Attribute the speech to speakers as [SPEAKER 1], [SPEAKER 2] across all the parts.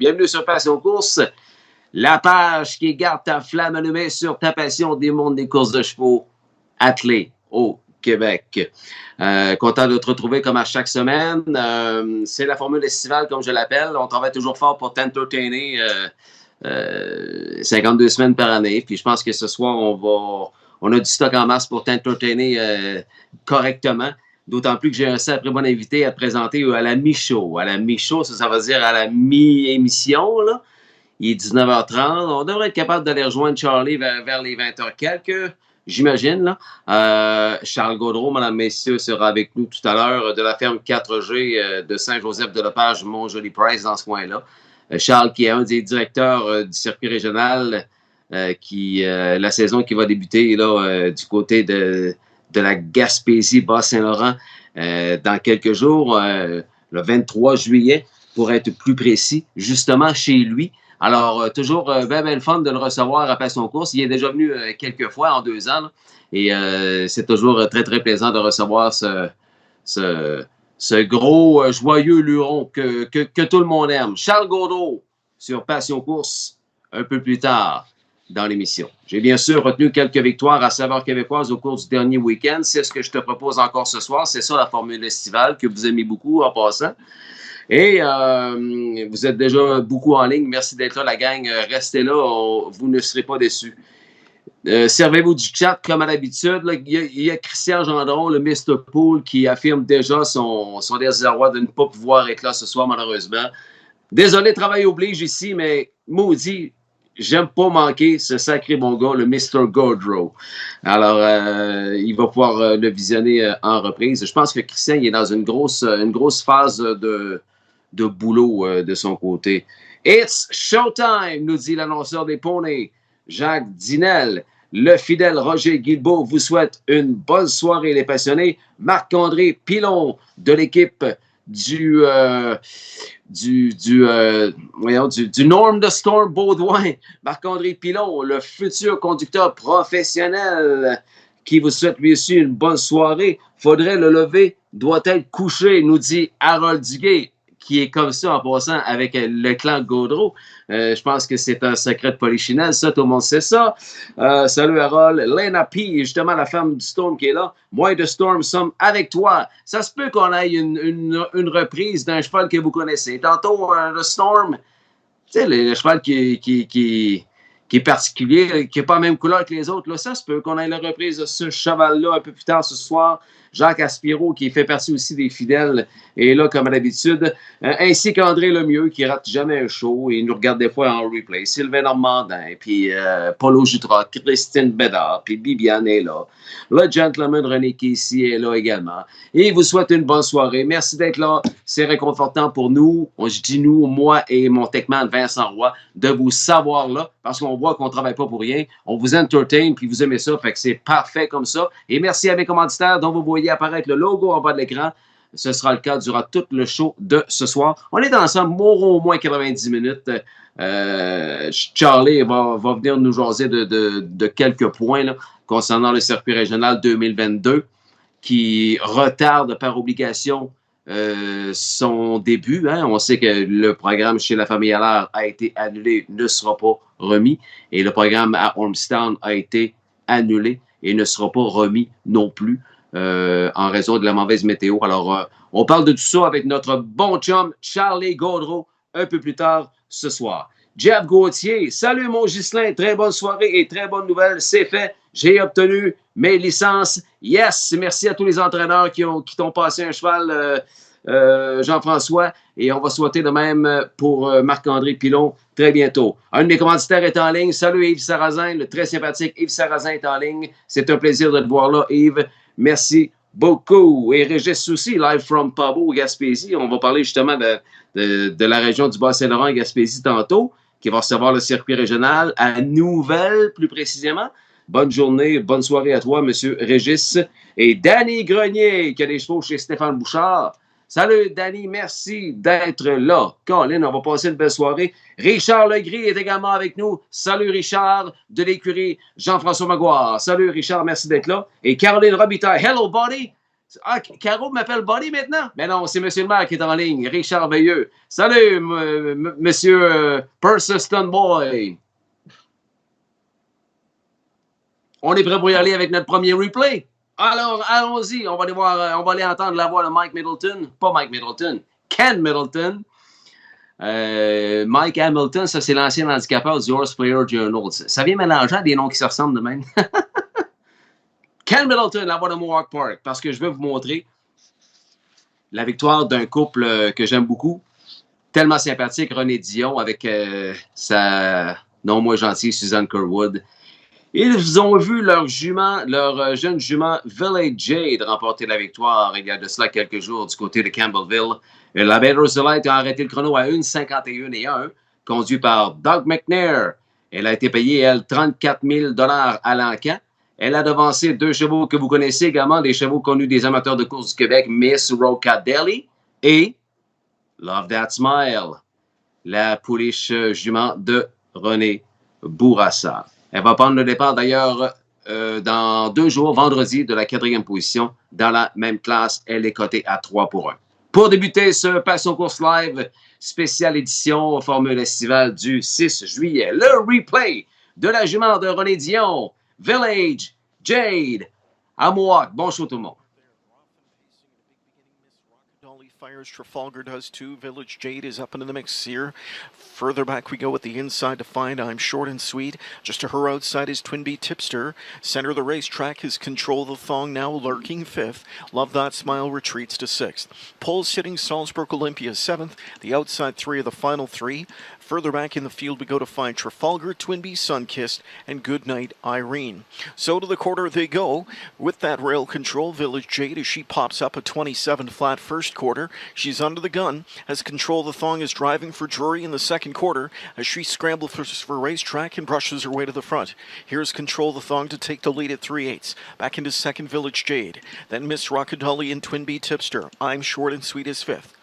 [SPEAKER 1] Bienvenue sur Passion Course, la page qui garde ta flamme allumée sur ta passion des mondes des courses de chevaux attelés au Québec. Content de te retrouver comme à chaque semaine. C'est la formule estivale, comme je l'appelle. On travaille toujours fort pour t'entertainer 52 semaines par année. Puis je pense que ce soir, on a du stock en masse pour t'entertainer correctement. D'autant plus que j'ai un sacré bon invité à te présenter à la mi-show. À la mi-show, ça veut dire à la mi-émission, là. Il est 19h30. On devrait être capable d'aller rejoindre Charlie vers les 20h quelques, j'imagine, là. Charles Gaudreau, mesdames, messieurs, sera avec nous tout à l'heure de la ferme 4G de Saint-Joseph-de-Lepage, Mont-Joli-Price, dans ce coin-là. Charles, qui est un des directeurs du circuit régional, la saison qui va débuter là, du côté de la Gaspésie, Bas-Saint-Laurent, dans quelques jours, le 23 juillet, pour être plus précis, justement chez lui. Alors, toujours bien le fun de le recevoir à Passion Course. Il est déjà venu quelques fois en 2 ans, là, et c'est toujours très, très plaisant de recevoir ce gros, joyeux luron que tout le monde aime. Charles Gaudreau sur Passion Course, un peu plus tard dans l'émission. J'ai bien sûr retenu quelques victoires à saveur québécoise au cours du dernier week-end. C'est ce que je te propose encore ce soir. C'est ça la formule estivale que vous aimez beaucoup en passant. Et vous êtes déjà beaucoup en ligne. Merci d'être là, la gang. Restez là, vous ne serez pas déçus. Servez-vous du chat comme à l'habitude. Il y a Christian Gendron, le Mr. Pool, qui affirme déjà son désarroi de ne pas pouvoir être là ce soir, malheureusement. Désolé, travail oblige ici, mais maudit, j'aime pas manquer ce sacré bon gars, le Mr. Gaudreau. Alors, il va pouvoir le visionner en reprise. Je pense que Christian il est dans une grosse phase de boulot de son côté. It's showtime, nous dit l'annonceur des poneys, Jacques Dinel. Le fidèle Roger Guilbeault vous souhaite une bonne soirée, les passionnés. Marc-André Pilon de l'équipe du Norm de Storm Baudouin, Marc-André Pilon, le futur conducteur professionnel, qui vous souhaite lui aussi une bonne soirée. Faudrait le lever, doit être couché, nous dit Harold Duguay, qui est comme ça en passant avec le clan Gaudreau. Je pense que c'est un secret de polichinelle, ça, tout le monde sait ça. Salut Harold. Lena P, justement la femme du Storm qui est là. Moi et de Storm sommes avec toi. Ça se peut qu'on ait une reprise d'un cheval que vous connaissez. Tantôt, le Storm, tu sais, le cheval qui est particulier, qui n'est pas la même couleur que les autres. Là, ça se peut qu'on ait la reprise de ce cheval-là un peu plus tard ce soir. Jacques Aspiro, qui fait partie aussi des fidèles, est là comme d'habitude, ainsi qu'André Lemieux, qui rate jamais un show et nous regarde des fois en replay. Sylvain Normandin, puis Paulo Jutras, Christine Bédard, puis Bibiane est là. Le gentleman René Casey est là également. Et il vous souhaite une bonne soirée. Merci d'être là. C'est réconfortant pour nous. Je dis nous, moi et mon techman Vincent Roy, de vous savoir là, parce qu'on voit qu'on ne travaille pas pour rien. On vous entertain, puis vous aimez ça, fait que c'est parfait comme ça. Et merci à mes commanditaires dont vous voyez apparaître le logo en bas de l'écran. Ce sera le cas durant tout le show de ce soir. On est ensemble au moins 90 minutes. Charlie va venir nous jaser de quelques points là, concernant le circuit régional 2022 qui retarde par obligation son début. Hein. On sait que le programme chez la famille Allaire a été annulé, ne sera pas remis. Et le programme à Ormstown a été annulé et ne sera pas remis non plus en raison de la mauvaise météo. Alors, on parle de tout ça avec notre bon chum Charlie Gaudreau un peu plus tard ce soir. Jeff Gauthier, salut mon Ghislain, très bonne soirée et très bonne nouvelle, c'est fait. J'ai obtenu mes licences. Yes, merci à tous les entraîneurs qui t'ont passé un cheval, Jean-François. Et on va souhaiter de même pour Marc-André Pilon très bientôt. Un de mes commanditaires est en ligne. Salut Yves Sarrazin, le très sympathique Yves Sarrazin est en ligne. C'est un plaisir de te voir là, Yves. Merci beaucoup. Et Régis Soucy, live from Pabo, Gaspésie. On va parler justement de la région du Bas-Saint-Laurent, Gaspésie tantôt, qui va recevoir le circuit régional à Nouvelle, plus précisément. Bonne journée, bonne soirée à toi, M. Régis. Et Danny Grenier, qui a des chevaux chez Stéphane Bouchard. Salut, Danny, merci d'être là. Colin, on va passer une belle soirée. Richard Legris est également avec nous. Salut, Richard, de l'écurie Jean-François Maguire. Salut, Richard, merci d'être là. Et Caroline Robitaille, hello, buddy. Ah, Caro m'appelle Buddy maintenant? Mais non, c'est Monsieur le maire qui est en ligne, Richard Veilleux. Salut, Monsieur Persistent Boy. On est prêt pour y aller avec notre premier replay? Alors, allons-y. On va aller voir, on va aller entendre la voix de Mike Middleton. Pas Mike Middleton, Ken Middleton. Mike Hamilton, ça, c'est l'ancien handicapeur du Horse Player Journal. Ça vient mélanger à des noms qui se ressemblent de même. Ken Middleton, la voix de Mohawk Park, parce que je vais vous montrer la victoire d'un couple que j'aime beaucoup. Tellement sympathique, René Dion, avec sa non moins gentille Suzanne Kerwood. Ils ont vu leur jeune jument Village Jade remporter la victoire il y a de cela quelques jours du côté de Campbellville. La Belle Roselite a arrêté le chrono à 1,51 et 1, conduit par Doug McNair. Elle a été payée, elle, 34 000 $ à l'encan. Elle a devancé 2 chevaux que vous connaissez également, des chevaux connus des amateurs de course du Québec, Miss Rockadelli et Love That Smile, la pouliche jument de René Bourassa. Elle va prendre le départ d'ailleurs dans 2 jours, vendredi, de la 4e position. Dans la même classe, elle est cotée à 3 pour 1. Pour débuter ce Passion Course Live, spéciale édition Formule estivale du 6 juillet, le replay de la jument de René Dion, Village Jade, à Mohawk. Bon show tout le monde.
[SPEAKER 2] Fires, Trafalgar does too. Village Jade is up into the mix here. Further back we go with the inside to find I'm Short and Sweet. Just to her outside is Twin Bee Tipster. Center of the racetrack is Control the Thong, now lurking 5th. Love That Smile retreats to 6th. Pole sitting Salzburg Olympia 7th. The outside 3 of the final 3. Further back in the field we go to find Trafalgar, Twin Bee, Sunkissed, and Goodnight Irene. So to the quarter they go with that rail control. Village Jade as she pops up a 27 flat first quarter. She's under the gun as Control the Thong is driving for Drury in the second quarter as she scrambles for racetrack and brushes her way to the front. Here's Control the Thong to take the lead at 3/8. Back into second, Village Jade. Then Miss Rockadolly and Twin Bee Tipster. I'm Short and Sweet is 5th.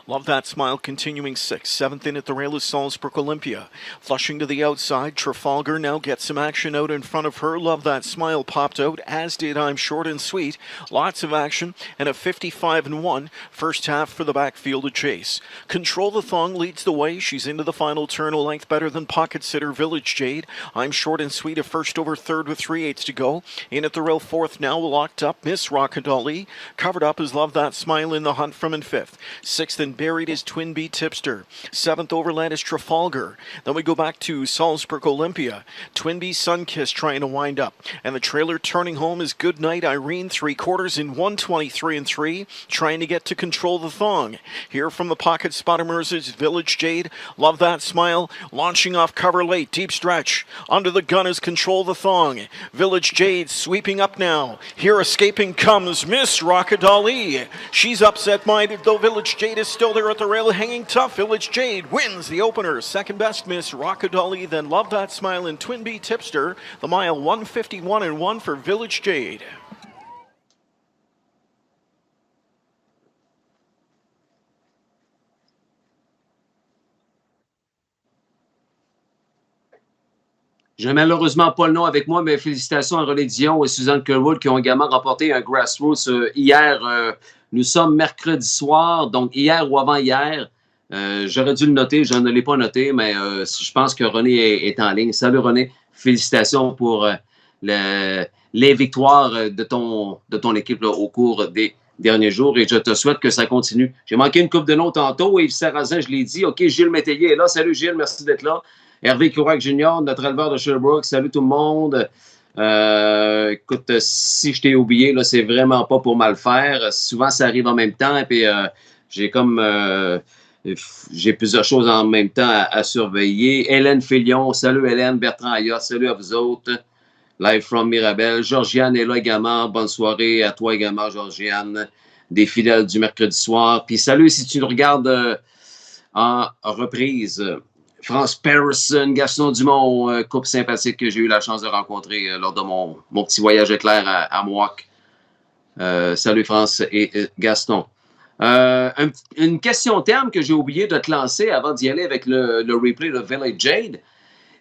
[SPEAKER 2] Love That Smile continuing 6th. 7th in at the rail is Salzburg Olympia. Flushing to the outside, Trafalgar now gets some action out in front of her. Love That Smile popped out, as did I'm Short and Sweet. Lots of action and a 55-1 first half for the backfield to chase. Control the Thong leads the way. She's into the final turn, a length better than Pocket Sitter Village Jade. I'm Short and Sweet a first over third with 3/8 to go. In at the rail 4th now, locked up Miss Rockadolly. Covered up is Love That Smile in the hunt from in 5th. 6th and buried is Twin Bee Tipster. 7th overland is Trafalgar. Then we go back to Salzburg Olympia. Twin Bee Sunkiss trying to wind up. And the trailer turning home is Goodnight Irene, 3/4 in 1:23 and 3, trying to get to Control the Thong. Here from the pocket spottermers is Village Jade. Love That Smile. Launching off cover late. Deep stretch. Under the gun is Control the Thong. Village Jade sweeping up now. Here escaping comes Miss Rockadolly. She's upset-minded, though Village Jade is still there at the rail, hanging tough. Village Jade wins the opener. Second best, Miss Rockadolly, then Love That Smile and Twin Bee Tipster. The mile 151 and 1 for Village Jade.
[SPEAKER 1] Je n'ai malheureusement pas le nom avec moi, mais félicitations à René Dion et Suzanne Kerwood qui ont également remporté un Grassroots hier. Nous sommes mercredi soir, donc hier ou avant-hier. J'aurais dû le noter, je ne l'ai pas noté, mais je pense que René est en ligne. Salut René, félicitations pour les victoires de ton équipe là, au cours des derniers jours et je te souhaite que ça continue. J'ai manqué une coupe de noms tantôt, Yves Sarrazin, je l'ai dit. OK, Gilles Métayer est là. Salut Gilles, merci d'être là. Hervé Courac Jr., notre éleveur de Sherbrooke. Salut tout le monde. Écoute, si je t'ai oublié, là, c'est vraiment pas pour mal faire. Souvent, ça arrive en même temps. Et puis, j'ai plusieurs choses en même temps à surveiller. Hélène Filion, salut Hélène. Bertrand Ayotte, salut à vous autres. Live from Mirabel. Georgiane est là également. Bonne soirée à toi également, Georgiane. Des fidèles du mercredi soir. Puis salut si tu nous regardes en reprise. France Patterson, Gaston Dumont, couple sympathique que j'ai eu la chance de rencontrer lors de mon petit voyage éclair à Mohawk. Salut France et Gaston. Une question terme que j'ai oublié de te lancer avant d'y aller avec le replay de Village Jade.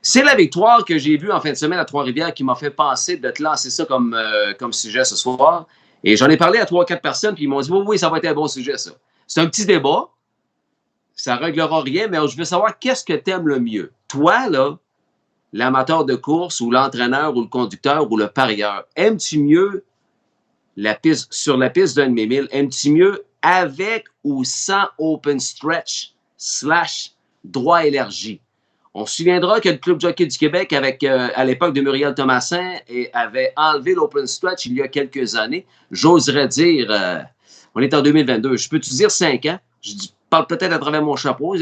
[SPEAKER 1] C'est la victoire que j'ai vue en fin de semaine à Trois-Rivières qui m'a fait penser de te lancer ça comme sujet ce soir. Et j'en ai parlé à 3-4 personnes, puis ils m'ont dit, oui, oui, ça va être un bon sujet, ça. C'est un petit débat. Ça ne réglera rien, mais je veux savoir qu'est-ce que tu aimes le mieux. Toi, là, l'amateur de course ou l'entraîneur ou le conducteur ou le parieur, aimes-tu mieux sur la piste d'un demi-mille, aimes-tu mieux avec ou sans open stretch / droit élargi? On se souviendra que le Club Jockey du Québec, à l'époque de Muriel Thomasin, avait enlevé l'open stretch il y a quelques années. J'oserais dire, on est en 2022, je peux te dire 5 ans. Je parle peut-être à travers mon chapeau,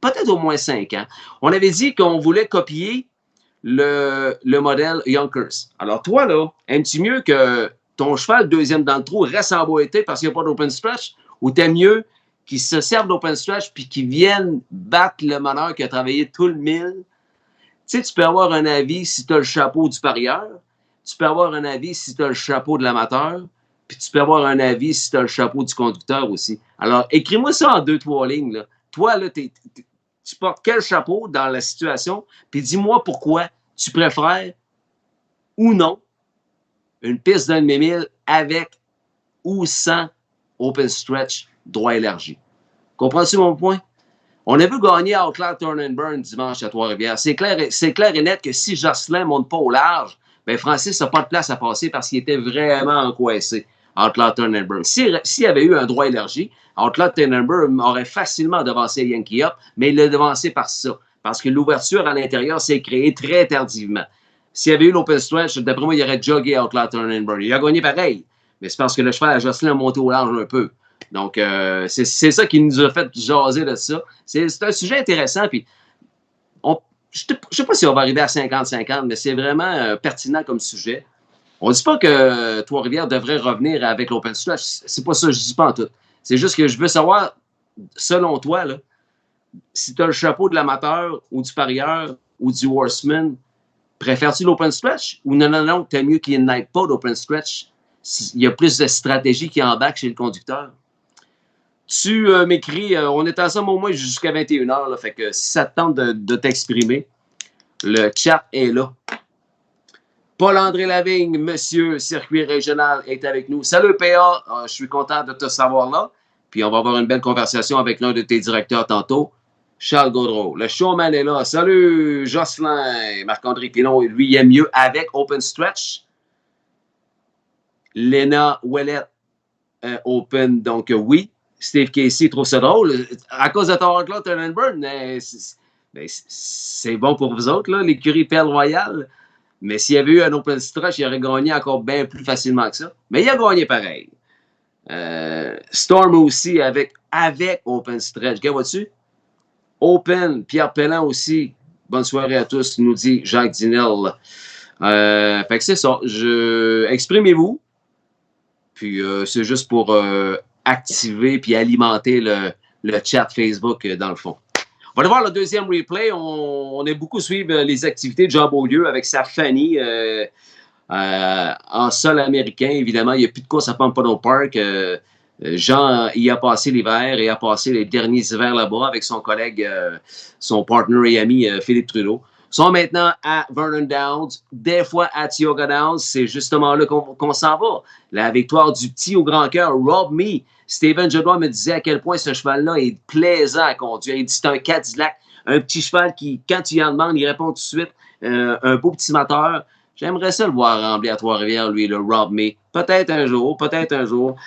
[SPEAKER 1] peut-être au moins 5 ans. On avait dit qu'on voulait copier le modèle Yonkers. Alors toi, là, aimes-tu mieux que ton cheval deuxième dans le trou reste en boîté parce qu'il n'y a pas d'open stretch, ou t'aimes mieux qu'ils se servent d'open stretch puis qu'ils viennent battre le meneur qui a travaillé tout le mille? Tu sais, tu peux avoir un avis si tu as le chapeau du parieur, tu peux avoir un avis si tu as le chapeau de l'amateur, puis tu peux avoir un avis si tu as le chapeau du conducteur aussi. Alors, écris-moi ça en 2-3 lignes, là. Toi, là, tu portes quel chapeau dans la situation, puis dis-moi pourquoi tu préfères ou non une piste d'un demi-mille avec ou sans open stretch droit élargi. Comprends-tu mon point? On a vu gagner Outlaw Turn and Burn dimanche à Trois-Rivières. C'est clair et net que si Jocelyn ne monte pas au large, ben Francis n'a pas de place à passer parce qu'il était vraiment encoincé, Outlaw Turn and Burn. S'il y avait eu un droit élargi, Outlaw Turn and Burn aurait facilement devancé Yankee Up, mais il l'a devancé par ça, parce que l'ouverture à l'intérieur s'est créée très tardivement. S'il y avait eu l'open stretch, d'après moi, il aurait jogué Outlaw Turn and Burn. Il a gagné pareil, mais c'est parce que le cheval à Jocelyn a monté au large un peu. Donc, c'est ça qui nous a fait jaser de ça. C'est un sujet intéressant. Puis, je ne sais pas si on va arriver à 50-50, mais c'est vraiment pertinent comme sujet. On ne dit pas que Trois-Rivières devrait revenir avec l'open stretch. C'est pas ça, je ne dis pas en tout. C'est juste que je veux savoir, selon toi, là, si tu as le chapeau de l'amateur ou du parieur ou du horseman, préfères-tu l'open stretch ou non, t'aimes mieux qu'il n'ait pas d'open stretch? Il y a plus de stratégie qui embarque chez le conducteur. Tu m'écris, on est ensemble au moins jusqu'à 21h, là, fait que si ça te tente de t'exprimer, le chat est là. Paul-André Lavigne, monsieur circuit régional, est avec nous. Salut PA, je suis content de te savoir là. Puis on va avoir une belle conversation avec l'un de tes directeurs tantôt, Charles Gaudreau. Le showman est là. Salut Jocelyn, Marc-André Pilon, lui, il aime mieux avec open stretch. Léna Ouellette, open, donc oui. Steve Casey trouve ça drôle. À cause de ton Outlaw Turn and Burn, c'est bon pour vous autres, là, l'écurie Perle Royale. Mais s'il y avait eu un open stretch, il aurait gagné encore bien plus facilement que ça. Mais il a gagné pareil. Storm aussi avec open stretch. Regarde, vois-tu? Open, Pierre Pellan aussi. Bonne soirée à tous, nous dit Jacques Dinel. Fait que c'est ça. Exprimez-vous. Puis c'est juste pour activer puis alimenter le chat Facebook dans le fond. On va aller voir le deuxième replay. On a beaucoup suivi les activités de Jean Beaulieu avec sa Fanny en sol américain. Évidemment, il n'y a plus de course à Pompano Park. Jean y a passé l'hiver et a passé les derniers hivers là-bas avec son collègue, son partner et ami Philippe Trudeau. Ils sont maintenant à Vernon Downs, des fois à Tioga Downs. C'est justement là qu'on s'en va. La victoire du petit au grand cœur, Rob Me. Steven Genois me disait à quel point ce cheval-là est plaisant à conduire. Il dit c'est un Cadillac, un petit cheval qui, quand tu y en demandes, il répond tout de suite. Un beau petit moteur. J'aimerais ça le voir rembler à Trois-Rivières, lui, le Rob Me. Peut-être un jour, peut-être un jour.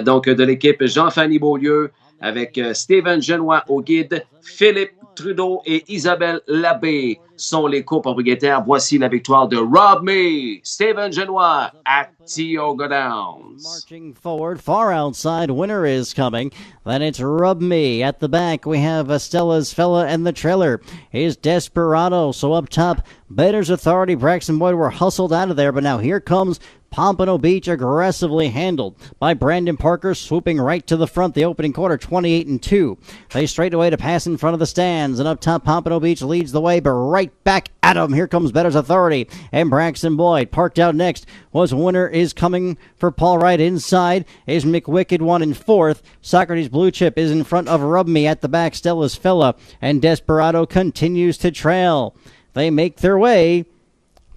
[SPEAKER 1] Donc, de l'équipe Jean-Fanny Beaulieu avec Steven Genois au guide, Philippe Trudeau et Isabelle Labbé sont les copropriétaires. Voici la victoire de Rob Me, Steven Genois at Tioga Downs.
[SPEAKER 3] Marching forward, far outside, winner is coming. Then it's Rub Me. At the back, we have Estella's Fella, and the trailer is Desperado. So up top, Bettor's Authority, Braxton Boyd were hustled out of there, but now here comes Pompano Beach, aggressively handled by Brandon Parker, swooping right to the front the opening quarter, 28-2. They straight away to pass in front of the stands, and up top Pompano Beach leads the way, but right back at him, here comes Bettor's Authority, and Braxton Boyd. Parked out next was Winner is coming for Paul Wright. Inside is McWicked, 1 in 4th. Socrates Blue Chip is in front of Rub Me. At the back, Stella's Fella, and Desperado continues to trail. They make their way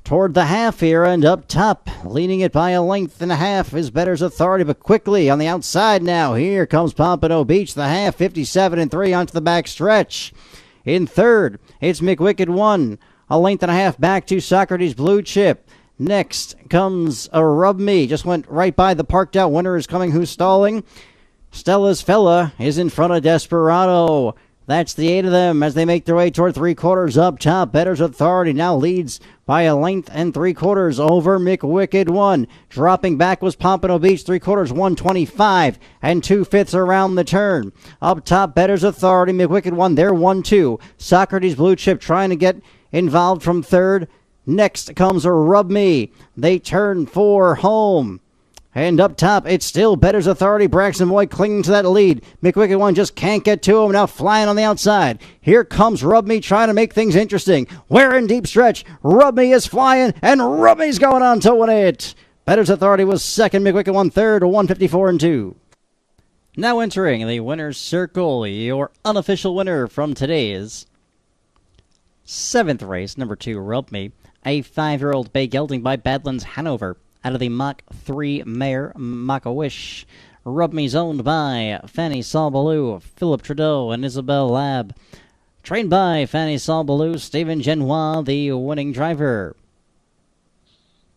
[SPEAKER 3] toward the half here, and up top, leading it by a length and a half is Bettor's Authority, but quickly on the outside now. Here comes Pompano Beach, the half, 57-3 onto the back stretch. In third, it's McWicked 1, a length and a half back to Socrates Blue Chip. Next comes a Rub Me, just went right by the parked out winner is coming, who's stalling. Stella's Fella is in front of Desperado. That's the 8 of them as they make their way toward 3/4 up top. Bettor's Authority now leads by a length and 3/4 over McWicked 1. Dropping back was Pompano Beach, 3/4, 125 and 2/5 around the turn. Up top, Bettor's Authority, McWicked 1, they're 1-2. Socrates Blue Chip trying to get involved from third. Next comes a Rub Me. They turn for home. And up top, it's still Bettor's Authority. Braxton Boyd clinging to that lead. McWicked 1 just can't get to him. Now flying on the outside. Here comes Rub Me trying to make things interesting. We're in deep stretch. Rub Me is flying, and Rub Me's going on to win it. Bettor's Authority was second. McWicked 1 third, 154-2. Now entering the winner's circle, your unofficial winner from today's 7th race, number 2, Rub Me, a 5-year-old bay gelding by Badlands Hanover. Out of the Mach 3 mare, Mach-A-Wish. Rub Me's owned by Fanny Saul-Ballou, Philip Trudeau, and Isabel Lab. Trained by Fanny Saul-Ballou, Stephen Genois, the winning driver.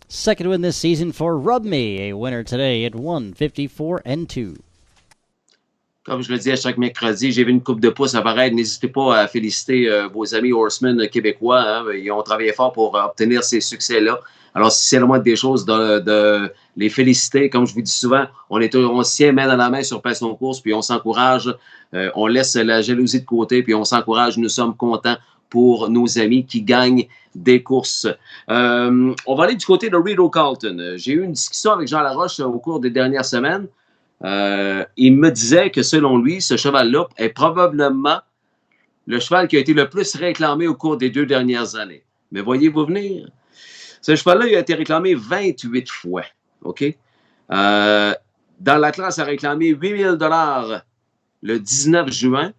[SPEAKER 3] Second win this season for Rub Me, a winner today at 154-2.
[SPEAKER 1] Comme je le dis à chaque mercredi, j'ai vu une coupe de pouces apparaître. N'hésitez pas à féliciter vos amis horsemen québécois. Hein. Ils ont travaillé fort pour obtenir ces succès-là. Alors, si c'est la moindre des choses de les féliciter, comme je vous dis souvent, on se tient main dans la main sur Passion Course, puis on s'encourage, on laisse la jalousie de côté, puis on s'encourage. Nous sommes contents pour nos amis qui gagnent des courses. On va aller du côté de Rideau Carlton. J'ai eu une discussion avec Jean Laroche au cours des dernières semaines. Il me disait que selon lui, ce cheval-là est probablement le cheval qui a été le plus réclamé au cours des 2 dernières années. Mais voyez-vous venir? Ce cheval-là, il a été réclamé 28 fois. OK? Dans la classe, il a réclamé 8 000 $ le 19 juin.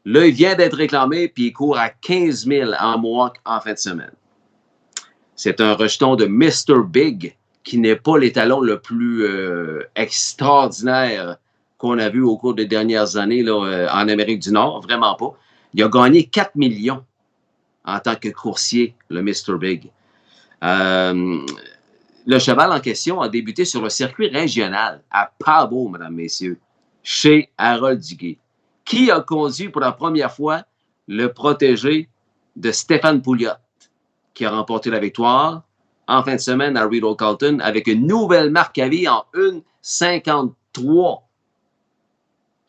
[SPEAKER 1] Là, il vient d'être réclamé, puis il court à 15 000 en mois en fin de semaine. C'est un rejeton de Mr. Big, qui n'est pas l'étalon le plus extraordinaire qu'on a vu au cours des dernières années là, en Amérique du Nord. Vraiment pas. Il a gagné 4 millions en tant que coursier, le Mr. Big. Le cheval en question a débuté sur le circuit régional à Pabot, mesdames, messieurs, chez Harold Duguay, qui a conduit pour la première fois le protégé de Stéphane Pouliot, qui a remporté la victoire en fin de semaine à Rideau Carlton avec une nouvelle marque à vie en 1,53.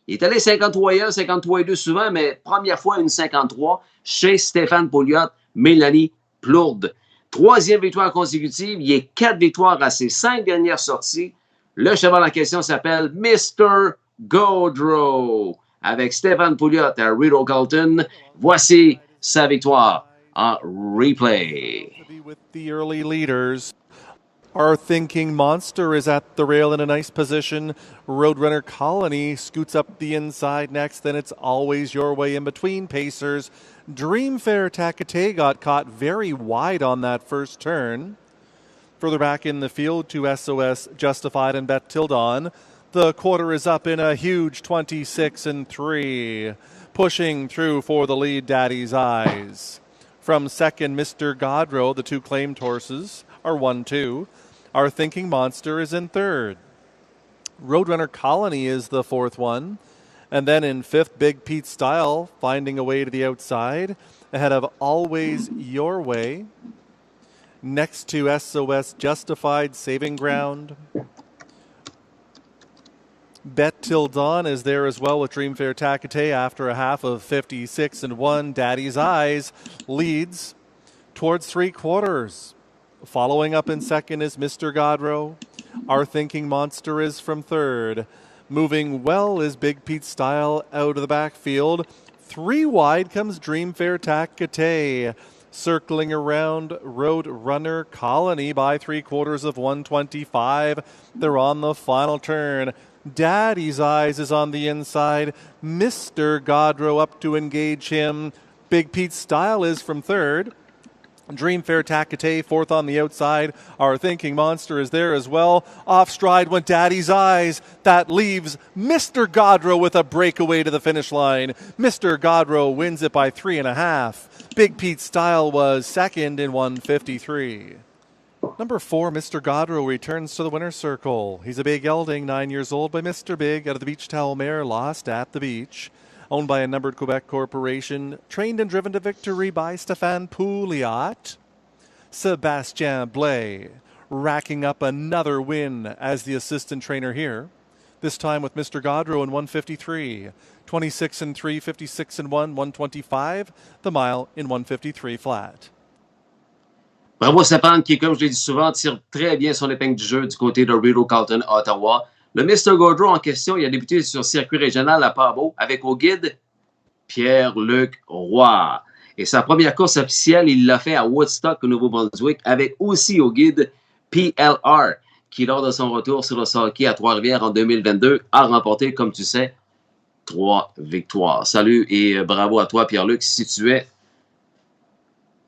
[SPEAKER 1] Il est allé 53-1, 53-2 souvent, mais première fois 1,53 chez Stéphane Pouliot, Mélanie Plourde. 3e victoire consécutive, il est 4 victoires à ses 5 dernières sorties. Le cheval en question s'appelle Mr. Gaudreau. Avec Stéphane Pouliot à Rideau Carlton, voici sa victoire en replay.
[SPEAKER 4] With the early leaders, Our Thinking Monster is at the rail in a nice position. Roadrunner Colony scoots up the inside next. Then it's Always Your Way in between pacers. Dreamfair Takate got caught very wide on that first turn. Further back in the field to SOS Justified and Bet Tildon. The quarter is up in a huge 26-3. Pushing through for the lead, Daddy's Eyes. From second, Mr. Gaudreau, the 2 claimed horses are 1-2. Our Thinking Monster is in third. Roadrunner Colony is the 4th one. And then in 5th, Big Pete Style finding a way to the outside ahead of Always Your Way. Next to SOS Justified, Saving Ground. Bet Till Dawn is there as well with Dreamfair Takate after a half of 56-1. Daddy's Eyes leads towards 3/4. Following up in second is Mr. Gaudreau. Our Thinking Monster is from third. Moving well is Big Pete Style out of the backfield. 3 wide comes Dreamfair Takate. Circling around Roadrunner Colony by 3/4 of 125. They're on the final turn. Daddy's Eyes is on the inside. Mr. Gaudreau up to engage him. Big Pete Style is from third. Dream Fair Takate, fourth on the outside. Our Thinking Monster is there as well. Off stride went Daddy's Eyes. That leaves Mr. Godrow with a breakaway to the finish line. Mr. Godrow wins it by 3.5. Big Pete Style was second in 1:53. Number 4, Mr. Godrow returns to the winner's circle. He's a big gelding, 9 years old, by Mr. Big out of the Beach Towel mare, Lost at the Beach. Owned by a numbered Quebec corporation, trained and driven to victory by Stéphane Pouliot. Sebastien Blais racking up another win as the assistant trainer here. This time with Mr. Godrow in 1:53. 26-3, 56-1, 125. The mile in 1:53 flat.
[SPEAKER 1] Bravo Stéphane qui, comme je l'ai dit souvent, tire très bien son épingle du jeu du côté de Rideau Carlton, Ottawa. Le Mr. Godrow en question, il a débuté sur circuit régional à Pabot avec au guide Pierre-Luc Roy. Et sa première course officielle, il l'a fait à Woodstock, au Nouveau-Brunswick, avec aussi au guide PLR, qui, lors de son retour sur le circuit à Trois-Rivières en 2022, a remporté, comme tu sais, 3 victoires. Salut et bravo à toi, Pierre-Luc, si tu es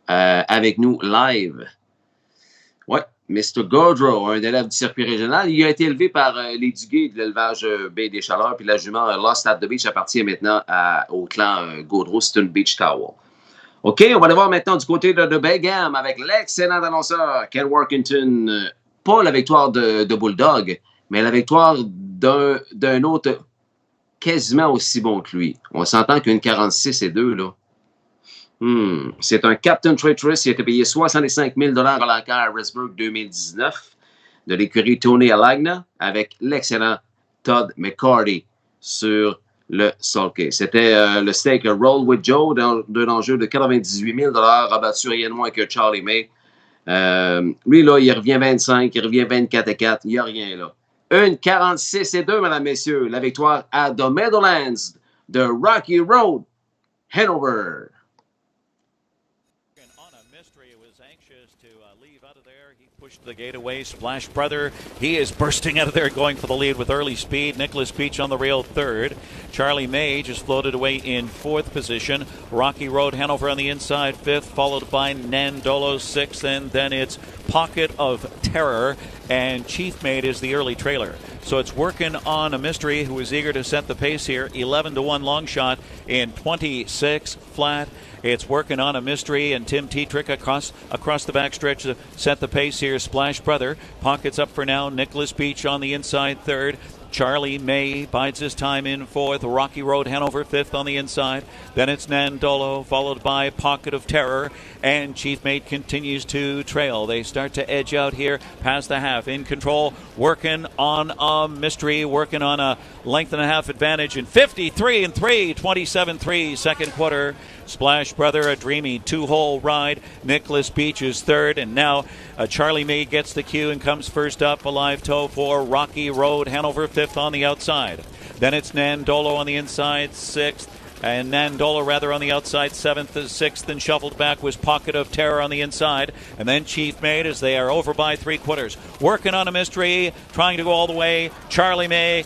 [SPEAKER 1] avec nous live. Ouais. Mr. Godrow, un élève du circuit régional, il a été élevé par les Duguay de l'élevage Baie des Chaleurs, puis la jument Lost at the Beach appartient maintenant au clan Godrow, c'est une Beach Towel. OK, on va aller voir maintenant du côté de Begam avec l'excellent annonceur Ken Workington. Pas la victoire de Bulldog, mais la victoire d'un autre quasiment aussi bon que lui. On s'entend qu'une 46-2, là. C'est un Captain Traitorous. Il a été payé 65 000 $ à l'encar à Harrisburg 2019 de l'écurie Tony Alagna avec l'excellent Todd McCarty sur le sulky. C'était le stake Roll with Joe d'un enjeu de 98 000 $, rabattu rien de moins que Charlie May. Lui, là, il revient 25, il revient 24-4, il n'y a rien là. Une 46-2, mesdames, messieurs. La victoire à The Meadowlands de Rocky Road, Hanover.
[SPEAKER 5] Pushed the gate away. Splash Brother, he is bursting out of there, going for the lead with early speed. Nicholas Beach on the rail third. Charlie May just floated away in fourth position. Rocky Road Hanover on the inside fifth, followed by Nandolo sixth, and then it's Pocket of Terror, and Chief Mate is the early trailer. So it's working on a mystery who is eager to set the pace here. 11-1 long shot in 26 flat. It's working on a mystery, and Tim Tetrick across the backstretch to set the pace here. Splash Brother, Pockets up for now. Nicholas Beach on the inside third. Charlie May bides his time in fourth. Rocky Road Hanover fifth on the inside. Then it's Nandolo, followed by Pocket of Terror, and Chief Mate continues to trail. They start to edge out here past the half. In control, working on a mystery, working on a length and a half advantage in 53-3, 27-3 second quarter. Splash Brother, a dreamy two-hole ride. Nicholas Beach is third, and now Charlie May gets the cue and comes first up. A live toe for Rocky Road Hanover, fifth on the outside. Then it's Nandolo on the inside, sixth. And Nandolo rather on the outside, seventh, sixth, and shuffled back was Pocket of Terror on the inside. And then Chief Mate as they are over by three quarters. Working on a mystery, trying to go all the way. Charlie May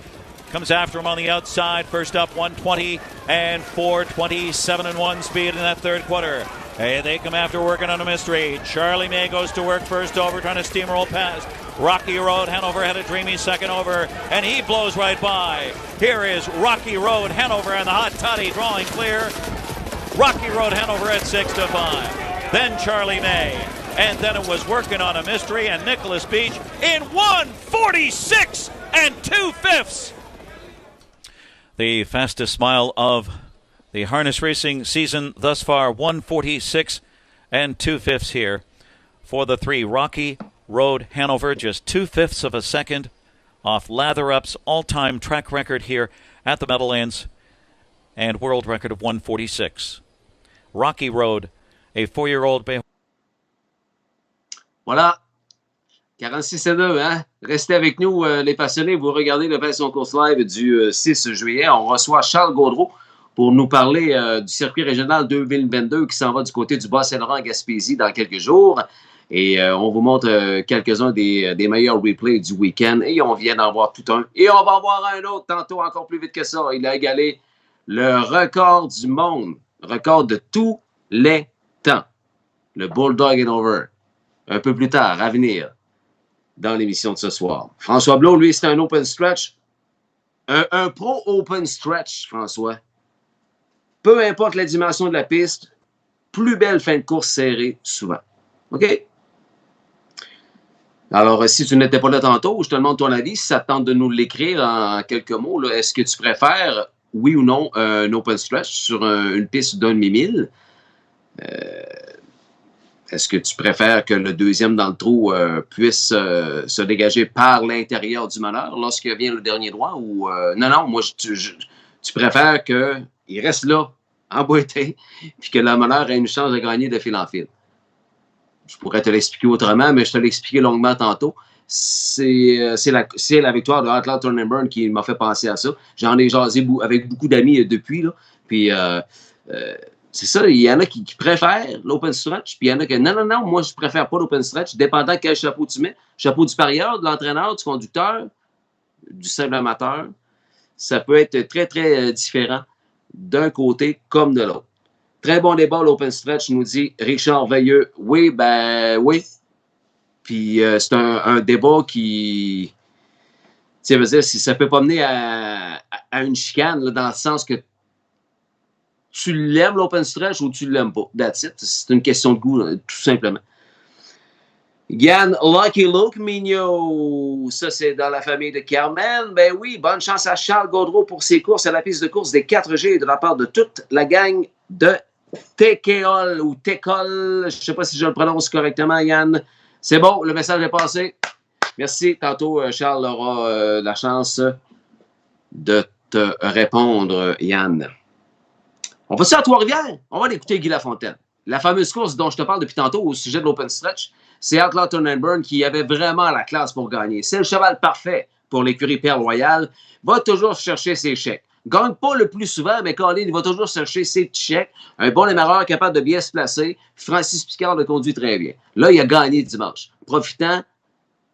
[SPEAKER 5] comes after him on the outside. First up, 120 and 427 and 1 speed in that third quarter. Hey, they come after working on a mystery. Charlie May goes to work first over, trying to steamroll past. Rocky Road Hanover had a dreamy second over, and he blows right by. Here is Rocky Road Hanover and the hot toddy drawing clear. Rocky Road Hanover at 6-5. Then Charlie May. And then it was working on a mystery, and Nicholas Beach in 1:46 and 2/5. The fastest mile of the harness racing season thus far, 1:46 and 2/5 here for the three. Rocky Road Hanover, just 2/5 of a second off Latherup's all-time track record here at the Meadowlands and world record of 1:46. Rocky Road, a 4-year-old.
[SPEAKER 1] Voilà. 46-2, hein? Restez avec nous, les passionnés. Vous regardez le Passion Course Live du 6 juillet. On reçoit Charles Gaudreau pour nous parler du circuit régional 2022 qui s'en va du côté du Bas-Saint-Laurent en Gaspésie dans quelques jours. Et on vous montre quelques-uns des meilleurs replays du week-end. Et on vient d'en voir tout un. Et on va en voir un autre tantôt encore plus vite que ça. Il a égalé le record du monde. Record de tous les temps. Le Bulldog and Over. Un peu plus tard, à venir, dans l'émission de ce soir. François Blot, lui, c'est un open stretch. Un pro open stretch, François. Peu importe la dimension de la piste, plus belle fin de course serrée, souvent. OK? Alors, si tu n'étais pas là tantôt, je te demande ton avis. Si ça te tente de nous l'écrire en quelques mots, là, est-ce que tu préfères, oui ou non, un open stretch sur une piste d'un demi-mille? Est-ce que tu préfères que le deuxième dans le trou puisse se dégager par l'intérieur du meneur lorsque vient le dernier droit? Ou non, moi, tu préfères qu'il reste là, emboîté, puis que le meneur ait une chance de gagner de fil en fil. Je pourrais te l'expliquer autrement, mais je te l'ai expliqué longuement tantôt. C'est la victoire de Outlaw Turn and Burn qui m'a fait penser à ça. J'en ai jasé avec beaucoup d'amis depuis, là. Puis c'est ça, il y en a qui préfèrent l'open stretch, puis il y en a qui non, moi je préfère pas l'open stretch, dépendant de quel chapeau tu mets. Chapeau du parieur, de l'entraîneur, du conducteur, du simple amateur. Ça peut être très, très différent d'un côté comme de l'autre. Très bon débat, l'open stretch, nous dit Richard Veilleux. Oui, ben oui. Puis c'est un débat qui, tu sais, veut dire, si ça peut pas mener à une chicane, là, dans le sens que tu l'aimes, l'open stretch, ou tu l'aimes pas. That's it. C'est une question de goût, là, tout simplement. Yann, Lucky Luke Mignot, ça c'est dans la famille de Carmen. Ben oui, bonne chance à Charles Gaudreau pour ses courses à la piste de course des 4G de la part de toute la gang de Tekol ou Tekol. Je ne sais pas si je le prononce correctement, Yann. C'est bon, le message est passé. Merci. Tantôt, Charles aura la chance de te répondre, Yann. On va-tu à Trois-Rivières? On va aller écouter Guy Lafontaine. La fameuse course dont je te parle depuis tantôt au sujet de l'open stretch, c'est Outlaw Turn and Burn qui avait vraiment la classe pour gagner. C'est le cheval parfait pour l'écurie Père-Royal. Va toujours chercher ses chèques. Gagne pas le plus souvent, mais Colin, il va toujours chercher ses petits chèques. Un bon démarreur capable de bien se placer. Francis Picard le conduit très bien. Là, il a gagné dimanche. Profitant,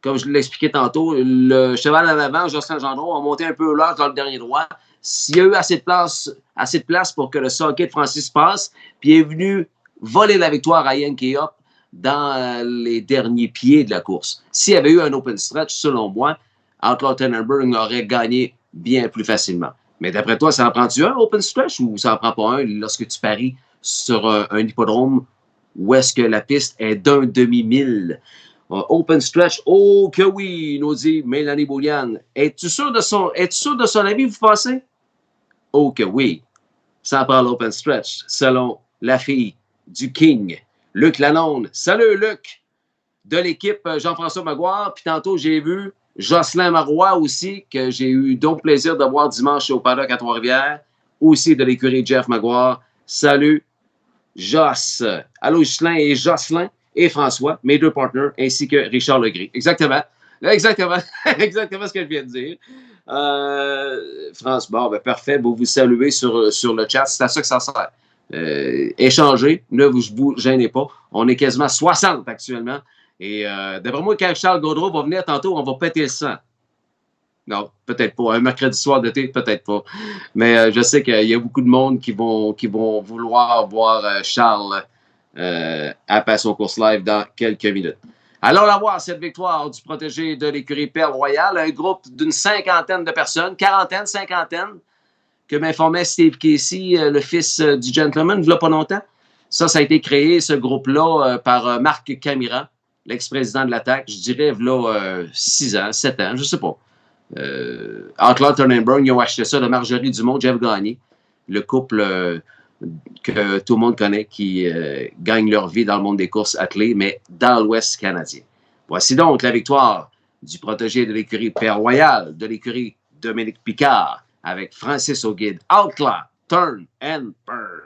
[SPEAKER 1] comme je l'ai expliqué tantôt, le cheval en avant, Jocelyn Gendron, a monté un peu l'heure dans le dernier droit. S'il y a eu assez de place pour que le socket de Francis passe, puis il est venu voler la victoire à Yankee Up dans les derniers pieds de la course. S'il y avait eu un open stretch, selon moi, Outlaw Tenenberg aurait gagné bien plus facilement. Mais d'après toi, ça en prend-tu un open stretch ou ça en prend pas un lorsque tu paries sur un hippodrome où est-ce que la piste est d'un demi-mille? Open stretch, oh que oui, nous dit Mélanie Bouliane. Es-tu sûr de son avis, vous pensez? Oh que oui. Ça en prend l'open stretch, selon la fille du King, Luc Lalonde. Salut Luc, de l'équipe Jean-François Maguire. Puis tantôt, j'ai vu Jocelyn Marois aussi, que j'ai eu donc plaisir de voir dimanche au paddock à Trois-Rivières, aussi de l'écurie Jeff Maguire. Salut Joss. Allô Jocelyn et Jocelyn et François, mes deux partenaires, ainsi que Richard Legris. Exactement. Exactement ce que je viens de dire. France, bon, ben parfait. Vous saluez sur le chat. C'est à ça que ça sert. Échangez, ne vous gênez pas. On est quasiment 60 actuellement. Et d'après moi, quand Charles Gaudreau va venir tantôt, on va péter le sang. Non, peut-être pas. Un mercredi soir d'été, peut-être pas. Mais je sais qu'il y a beaucoup de monde qui vont vouloir voir Charles à Passion Course Live dans quelques minutes. Allons la voir, cette victoire du protégé de l'écurie Père-Royal. Un groupe d'une cinquantaine de personnes, quarantaine, cinquantaine, que m'informait Steve Casey, le fils du gentleman, il n'y a pas longtemps. Ça a été créé, ce groupe-là, par Marc Camira, l'ex-président de l'Attaque, je dirais, il y a 6 ans, 7 ans, je ne sais pas. Outlaw Turn and Burn, ils ont acheté ça de Marjorie Dumont, Jeff Gagné, le couple que tout le monde connaît, qui gagne leur vie dans le monde des courses attelées, mais dans l'Ouest canadien. Voici donc la victoire du protégé de l'écurie Père-Royal, de l'écurie Dominique Picard, avec Francis O'Guide. Outlaw Turn and Burn.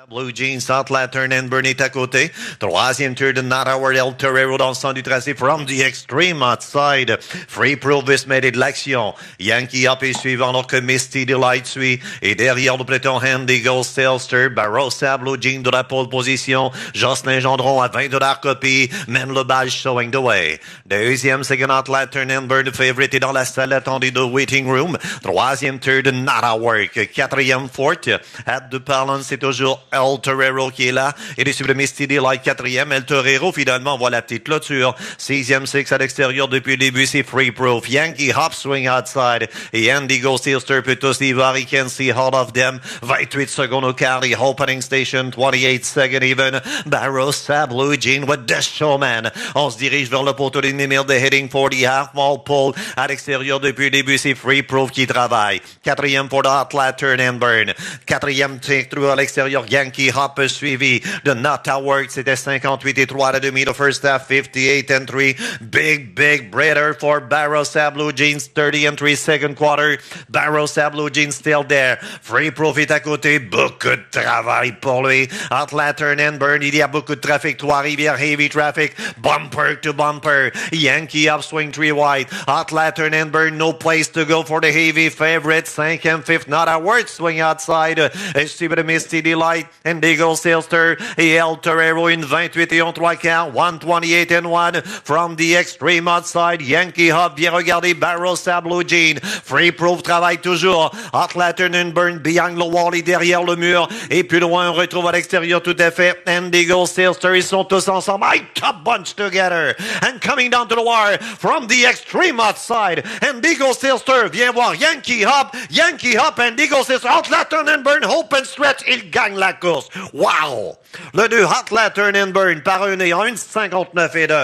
[SPEAKER 6] Blue Jeans, Outlaw Turn and Burn est à côté. Troisième tour de Not Our El Torero dans le centre du tracé. From the extreme outside. Free Provis mêlé de l'action. Yankee Up est suivant alors que Misty Delight suit. Et derrière le peloton Handy Ghost Sailster. Barossa Blue Jean de la pole position. Jocelyn Gendron à 20$ copie. Mène le badge showing the way. Deuxième, second Outlaw Turn and Burn. Favorite est dans la salle attendue de waiting room. Troisième tour de Not Our Work. Quatrième, fourth. At the Parlon, c'est toujours El Torero qui est là. Et des de Misty Delight, 4e. El Torero, finalement, voit la petite clôture. 6e six à l'extérieur depuis le début, c'est Free Proof. Yankee Hop swing outside. Et Indigo Steelster peut tous y voir. He can see all of them. 28 secondes au quart. The opening station, 28 second even. Barossa, Blue Jean with the showman. On se dirige vers le poteau de numéro de heading for the half mile pole. À l'extérieur depuis le début, c'est Free Proof qui travaille. 4e pour the Hot Lad Turn and Burn. 4e trou à l'extérieur. Yankee Hop suivi de Not At Work. C'était 58 et 3 à la demi. The first half, 58 and 3. Big breather for Barossa, Blue Jeans. 30 and 3 second quarter. Barossa, Blue Jeans still there. Free Proof est à côté. Beaucoup de travail pour lui. Hot Lad Turn and Burn. Il y a beaucoup de trafic. Trois-Rivières, heavy traffic. Bumper to bumper. Yankee upswing 3 wide. Hot Lad Turn and Burn. No place to go for the heavy favorite. 5th, 5th. Not a word swing outside. Stupid Misty Delight. Indigo Steelster. Et El Torero in 28 et 3 quarts. 128 and 1 from the extreme outside. Yankee Hub vient regarder Barossa, Blue Jean. Free Proof travaille toujours. Hot Lad Turn and Burn behind the wall et derrière le mur. Et plus loin, on retrouve à l'extérieur tout à fait Indigo Steelster. Ils sont tous ensemble. Top bunch together. And coming down to the wire from the extreme outside. Indigo Steelster vient voir Yankee Hop. Yankee Hop, Indigo Steelster. Hot Lad Turn and Burn. Open stretch. Il gagne la course. Wow! Le 2 Hot Lad Turn and Burn par un et 1,59 et 2.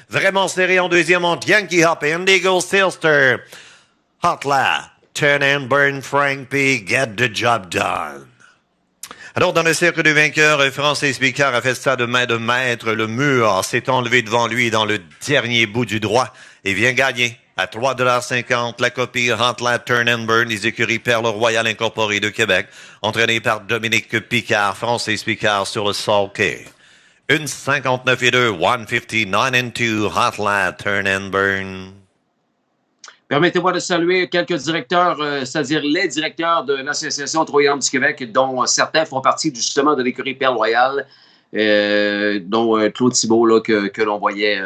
[SPEAKER 6] Vraiment serré en deuxième entre Yankee Hop et Indigo Steelster. Hot Lad Turn and Burn, Frank P. Get the job done. Alors, dans le cercle de vainqueurs, Francis Picard a fait ça de main de maître. Le mur s'est enlevé devant lui dans le dernier bout du droit et vient gagner à 3,50 $ la copie Hot Lad Turn and Burn des écuries Perle Royale Incorporée de Québec, entraîné par Dominique Picard, Francis Picard sur le Sulky. 1,59 et 2, 159 and 2, Hot Lad Turn and Burn.
[SPEAKER 1] Permettez-moi de saluer quelques directeurs, c'est-à-dire les directeurs de l'Association Troyenne du Québec, dont certains font partie justement de l'écurie Perle Royale, dont Claude Thibault là, que l'on voyait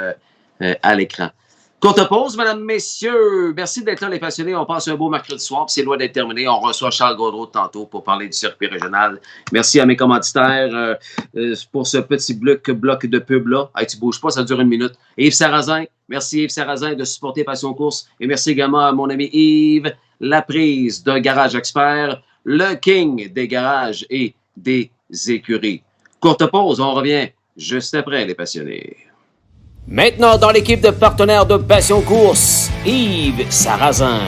[SPEAKER 1] à l'écran. Courte pause, mesdames, messieurs. Merci d'être là, les passionnés. On passe un beau mercredi soir, puis c'est loin d'être terminé. On reçoit Charles Gaudreau tantôt pour parler du circuit régional. Merci à mes commanditaires pour ce petit bloc de pub-là. Hey, tu bouges pas, ça dure 1 minute. Yves Sarrazin, merci Yves Sarrazin de supporter Passion Course. Et merci également à mon ami Yves Laprise de Garage Expert, le king des garages et des écuries. Courte pause, on revient juste après, les passionnés.
[SPEAKER 7] Maintenant, dans l'équipe de partenaires de Passion Course, Yves Sarrazin.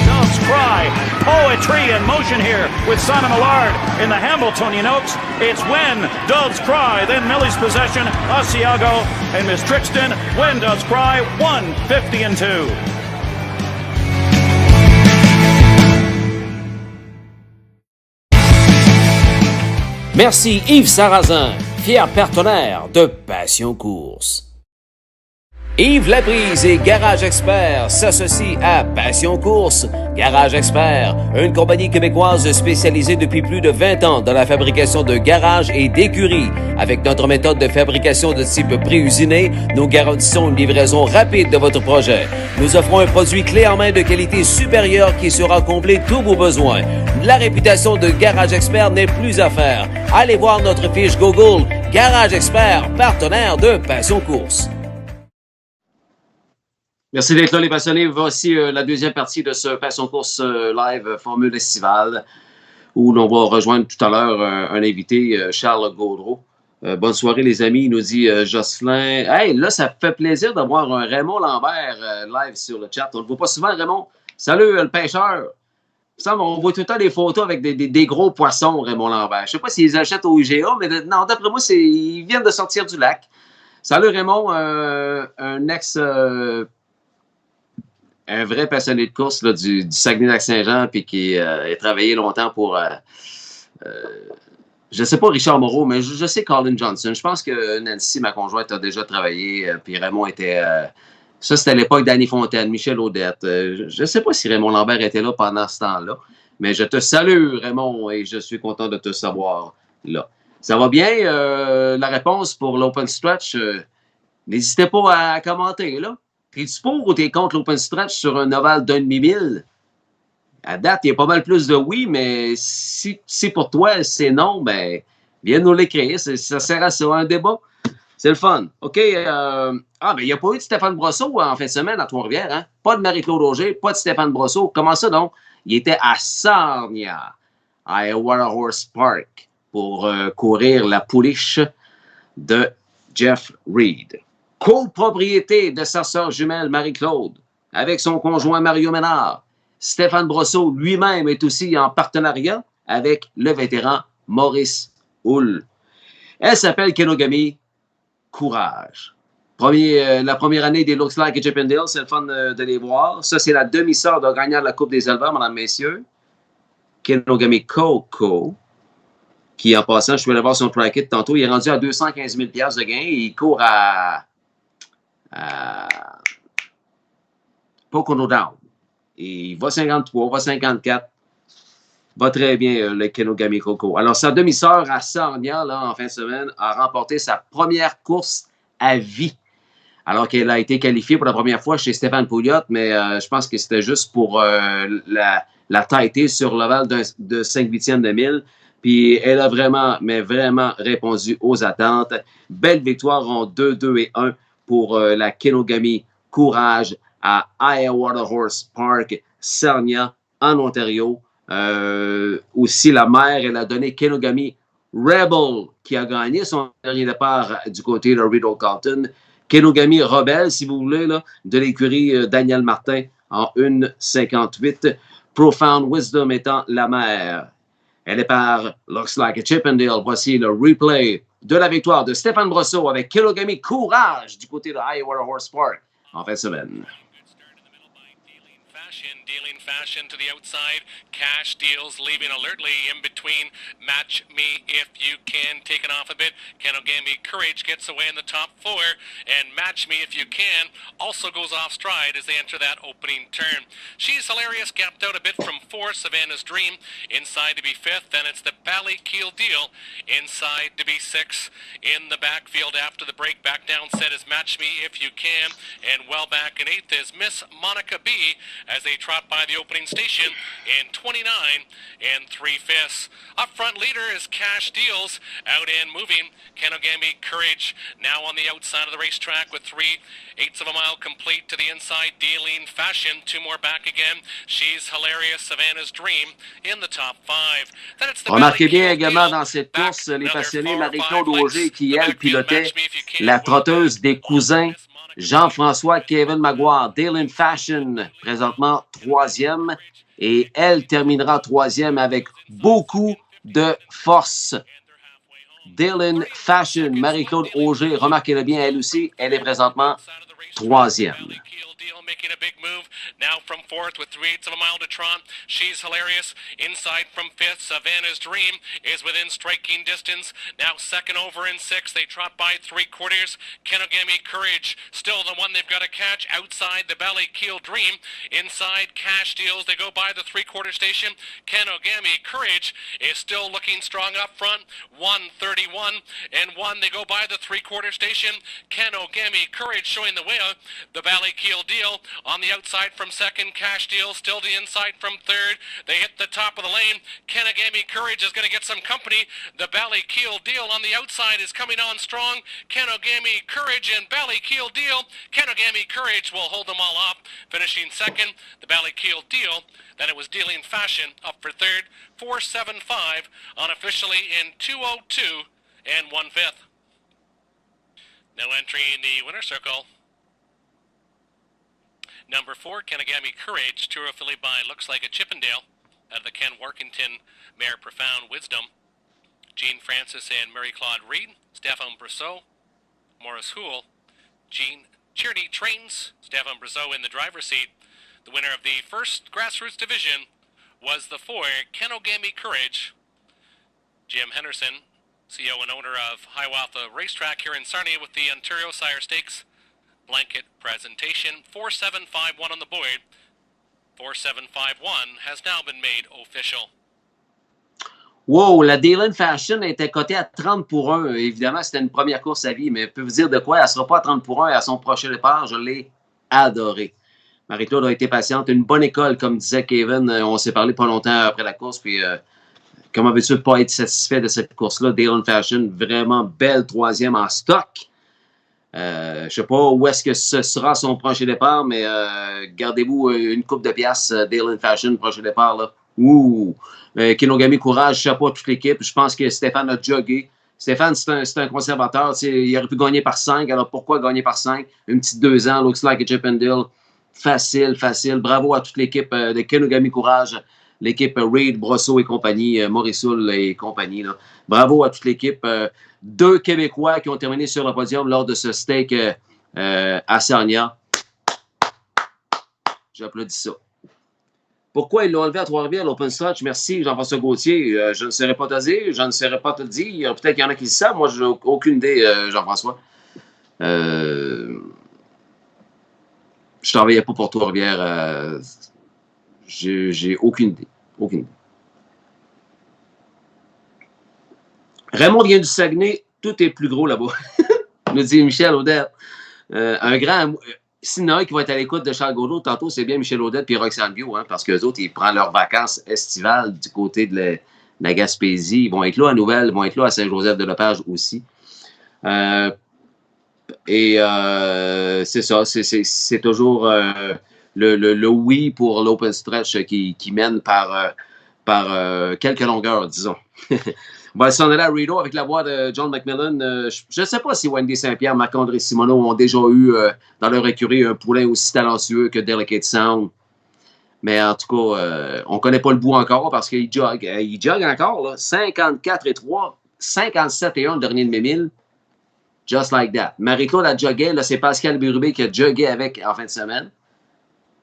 [SPEAKER 8] Doves Cry, poetry in motion here with Simon Allard in the Hamiltonian Oaks. It's When Doves Cry, then Millie's Possession, Asiago, and Miss Trixton. When Doves Cry, 150 and 2.
[SPEAKER 7] Merci Yves Sarrazin, fier partenaire de Passion Course. Yves Laprise et Garage Expert s'associent à Passion Course. Garage Expert, une compagnie québécoise spécialisée depuis plus de 20 ans dans la fabrication de garages et d'écuries. Avec notre méthode de fabrication de type pré-usiné, nous garantissons une livraison rapide de votre projet. Nous offrons un produit clé en main de qualité supérieure qui saura combler tous vos besoins. La réputation de Garage Expert n'est plus à faire. Allez voir notre fiche Google Garage Expert, partenaire de Passion Course.
[SPEAKER 1] Merci d'être là, les passionnés. Voici la deuxième partie de ce Passion Course live Formule estivale, où l'on va rejoindre tout à l'heure un invité, Charles Gaudreau. Bonne soirée, les amis, il nous dit Jocelyn. Hey, là, ça fait plaisir d'avoir un Raymond Lambert live sur le chat. On ne le voit pas souvent, Raymond. Salut, le pêcheur. On voit tout le temps des photos avec des gros poissons, Raymond Lambert. Je ne sais pas s'ils achètent au IGA, mais non, d'après moi, ils viennent de sortir du lac. Salut, Raymond, un ex... un vrai passionné de course là, du Saguenay-Lac-Saint-Jean, puis qui a travaillé longtemps pour, je ne sais pas Richard Moreau, mais je sais Colin Johnson. Je pense que Nancy, ma conjointe, a déjà travaillé, puis Raymond était... ça, c'était à l'époque d'Annie Fontaine, Michel Audette. Je ne sais pas si Raymond Lambert était là pendant ce temps-là, mais je te salue, Raymond, et je suis content de te savoir là. Ça va bien? La réponse pour l'Open Stretch, n'hésitez pas à commenter, là. T'es-tu pour ou t'es contre l'open stretch sur un ovale d'un demi-mille? À date, il y a pas mal plus de oui, mais si c'est pour toi, c'est non, ben, viens nous l'écrire. Ça sert à ça, un débat. C'est le fun. OK. Ben, il n'y a pas eu de Stéphane Brosseau en fin de semaine à Trois-Rivières, hein? Pas de Marie-Claude Auger, pas de Stéphane Brosseau. Comment ça, donc? Il était à Sarnia, à Waterhorse Park, pour courir la pouliche de Jeff Reed. Copropriété de sa sœur jumelle Marie-Claude, avec son conjoint Mario Ménard. Stéphane Brosseau lui-même est aussi en partenariat avec le vétéran Maurice Houle. Elle s'appelle Kenogami Courage. La première année des Looks Like et Chippendale, c'est le fun de les voir. Ça, c'est la demi-sœur de gagnant de la Coupe des éleveurs, mesdames, messieurs. Kenogami Coco, qui, en passant, je suis allé voir son track tantôt, il est rendu à 215 000 $ de gain et il court à Pocono Down. Et il va 53, va 54. Va très bien, le Kenogami Coco. Alors, sa demi-sœur à Sarnia, là, en fin de semaine, a remporté sa première course à vie. Alors qu'elle a été qualifiée pour la première fois chez Stéphane Pouliot, mais je pense que c'était juste pour la têter sur l'ovale de 5/8 de mille. Puis elle a vraiment, mais vraiment répondu aux attentes. Belle victoire en 2-2 et 1 pour la Kenogami Courage à Waterhorse Park, Sarnia, en Ontario. Aussi, la mère, elle a donné Kenogami Rebel, qui a gagné son dernier départ du côté de Riddle Carlton. Kenogami Rebel, si vous voulez, là, de l'écurie Daniel Martin en 1,58. Profound Wisdom étant la mère. Elle est par Looks Like a Chippendale. Voici le replay de la victoire de Stéphane Brosseau avec Kenogami Courage du côté de Waterhorse Park en fin de semaine.
[SPEAKER 9] Dealing fashion to the outside. Cash deals, leaving alertly in between. Match me if you can. Taken off a bit. Kenogami Courage gets away in the top four. And Match Me If You Can also goes off stride as they enter that opening turn. She's Hilarious, gapped out a bit from fourth. Savannah's Dream inside to be fifth. Then it's the Ballykeel Deal inside to be sixth. In the backfield after the break, back down set is Match Me If You Can. And well back in eighth is Miss Monica B as they trot by the opening station in 29 and 3/5. Up front leader is Cash Deals, out and moving. Kenogami Courage now on the outside of the racetrack with 3/8 of a mile complete to the inside. Dealing Fashion, two more back again. She's Hilarious, Savannah's Dream in the top five. Then it's the
[SPEAKER 1] Remarquez bien également dans cette course les passionnés Marie-Claude Auger qui, elle, pilotait la trotteuse des cousins Jean-François Kevin Maguire. Dealing Fashion, présentement troisième. Et elle terminera troisième avec beaucoup de force. Dealing Fashion, Marie-Claude Auger, remarquez-le bien, elle aussi, elle est présentement troisième.
[SPEAKER 9] Making a big move now from fourth with 3/8 of a mile to trot. She's Hilarious inside from fifth. Savannah's Dream is within striking distance. Now second over in sixth. They trot by 3/4. Kenogami Courage still the one they've got to catch outside the Ballykeel Dream. Inside Cash Deals. They go by the 3/4 station. Kenogami Courage is still looking strong up front. 1:31 and 1. They go by the 3/4 station. Kenogami Courage showing the way. The Ballykeel Deal on the outside from second. Cash Deal still the inside from third. They hit the top of the lane. Kenogami Courage is going to get some company. The Ballykeel Deal on the outside is coming on strong. Kenogami Courage and Ballykeel Deal. Kenogami Courage will hold them all up. Finishing second, the Ballykeel Deal. Then it was Dealing Fashion up for third. 4.75 unofficially in 2:02 and 1/5. Now entering the winner circle. Number 4, Kenogami Courage, tour affiliated by Looks Like a Chippendale, out of the Ken Workington mare Profound Wisdom. Jean Francis and Marie-Claude Reed, Stéphane Brosseau, Maurice Houle, Jean Tierney trains, Stéphane Brosseau in the driver's seat. The winner of the first grassroots division was the 4, Kenogami Courage. Jim Henderson, CEO and owner of Hiawatha Racetrack here in Sarnia with the Ontario Sire Stakes blanket presentation. 4.751 on the board. 4.751 has now been made official.
[SPEAKER 1] Wow, la Dealing Fashion était cotée à 30 pour 1. Évidemment, c'était une première course à vie, mais je peux vous dire de quoi? Elle ne sera pas à 30 pour 1 à son prochain départ. Je l'ai adoré. Marie-Claude a été patiente. Une bonne école, comme disait Kevin. On s'est parlé pas longtemps après la course. Puis, comment veux-tu pas être satisfait de cette course-là? Dale Fashion, vraiment belle troisième en stock. Je ne sais pas où est-ce que ce sera son prochain départ, mais gardez-vous une coupe de piastres, Dale Fashion, prochain départ. Là. Ouh! Kinogami Courage, chapeau à toute l'équipe. Je pense que Stéphane a jogué. Stéphane, c'est un conservateur. Il aurait pu gagner par 5. Alors pourquoi gagner par 5? Une petite 2 ans, looks like a chip and deal. Facile. Bravo à toute l'équipe de Kinogami Courage, l'équipe Reed, Brosseau et compagnie, Morissoul et compagnie. Là. Bravo à toute l'équipe. 2 Québécois qui ont terminé sur le podium lors de ce steak à Sarnia. J'applaudis ça. Pourquoi ils l'ont enlevé à Trois-Rivières, l'Open Stretch? Merci, Jean-François Gauthier. Je ne saurais pas te dire, je ne saurais pas te le dire. Peut-être qu'il y en a qui le savent. Moi, je n'ai aucune idée, Jean-François. Je ne travaillais pas pour Trois-Rivières. J'ai aucune idée. Raymond vient du Saguenay. Tout est plus gros là-bas. nous dit Michel Audette. Un grand... Sinon, qui va être à l'écoute de Charles Gaudreau, tantôt, c'est bien Michel Audette et Roxane Bio, parce qu'eux autres, ils prennent leurs vacances estivales du côté de la Gaspésie. Ils vont être là à Nouvelle, ils vont être là à Saint-Joseph-de-Lepage aussi. C'est ça, c'est toujours le oui pour l'Open Stretch qui mène par quelques longueurs, disons. On va s'en aller à Rideau avec la voix de John McMillan. Je ne sais pas si Wendy Saint-Pierre, Marc-André Simoneau ont déjà eu dans leur écurie un poulain aussi talentueux que Delicate Sound. Mais en tout cas, on ne connaît pas le bout encore parce qu'il jogue. Il jogue encore, là. 54-3, 57-1 le dernier de mes 1000. Just like that. Marie-Claude a jogué. Là, c'est Pascal Bérubé qui a jogué avec en fin de semaine.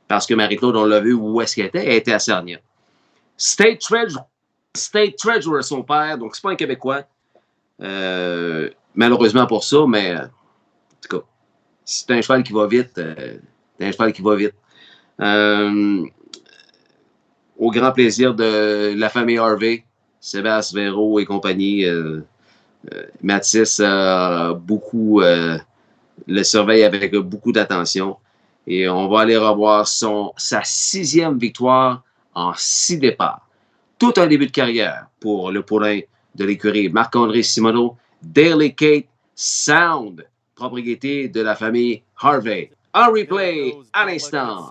[SPEAKER 1] Parce que Marie-Claude, on l'a vu où est-ce qu'elle était. Elle était à Sarnia. State Treasurer, son père, donc c'est pas un Québécois. Malheureusement pour ça, mais en tout cas, si c'est un cheval qui va vite, c'est un cheval qui va vite. Au grand plaisir de la famille Harvey, Sébastien Véro et compagnie, Mathis beaucoup le surveille avec beaucoup d'attention. Et on va aller revoir sa 6e victoire en 6 départs. Tout un début de carrière pour le poulain de l'écurie Marc-André Simoneau, Delicate Sound, propriété de la famille Harvey. En replay à l'instant.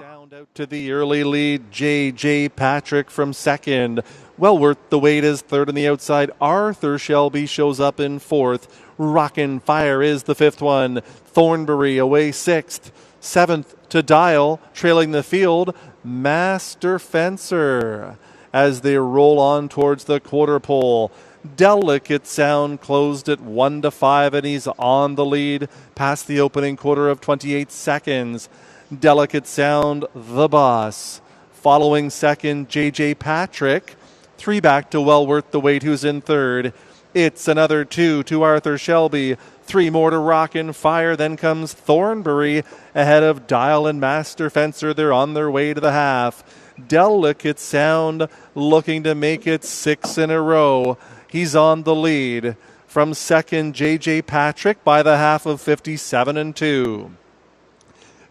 [SPEAKER 4] To the early lead, J.J. Patrick from second. Well worth the wait is third on the outside. Arthur Shelby shows up in fourth. Rockin' Fire is the fifth one. Thornbury away sixth. Seventh to Dial, trailing the field. Master Fencer as they roll on towards the quarter pole. Delicate Sound closed at 1-5, and he's on the lead past the opening quarter of 28 seconds. Delicate Sound, the boss. Following second, J.J. Patrick. 3 back to Well Worth the Wait, who's in third. It's another 2 to Arthur Shelby. 3 more to Rockin' Fire. Then comes Thornbury ahead of Dial and Master Fencer. They're on their way to the half. Delicate Sound looking to make it 6 in a row. He's on the lead. From second, J.J. Patrick by the half of 57-2.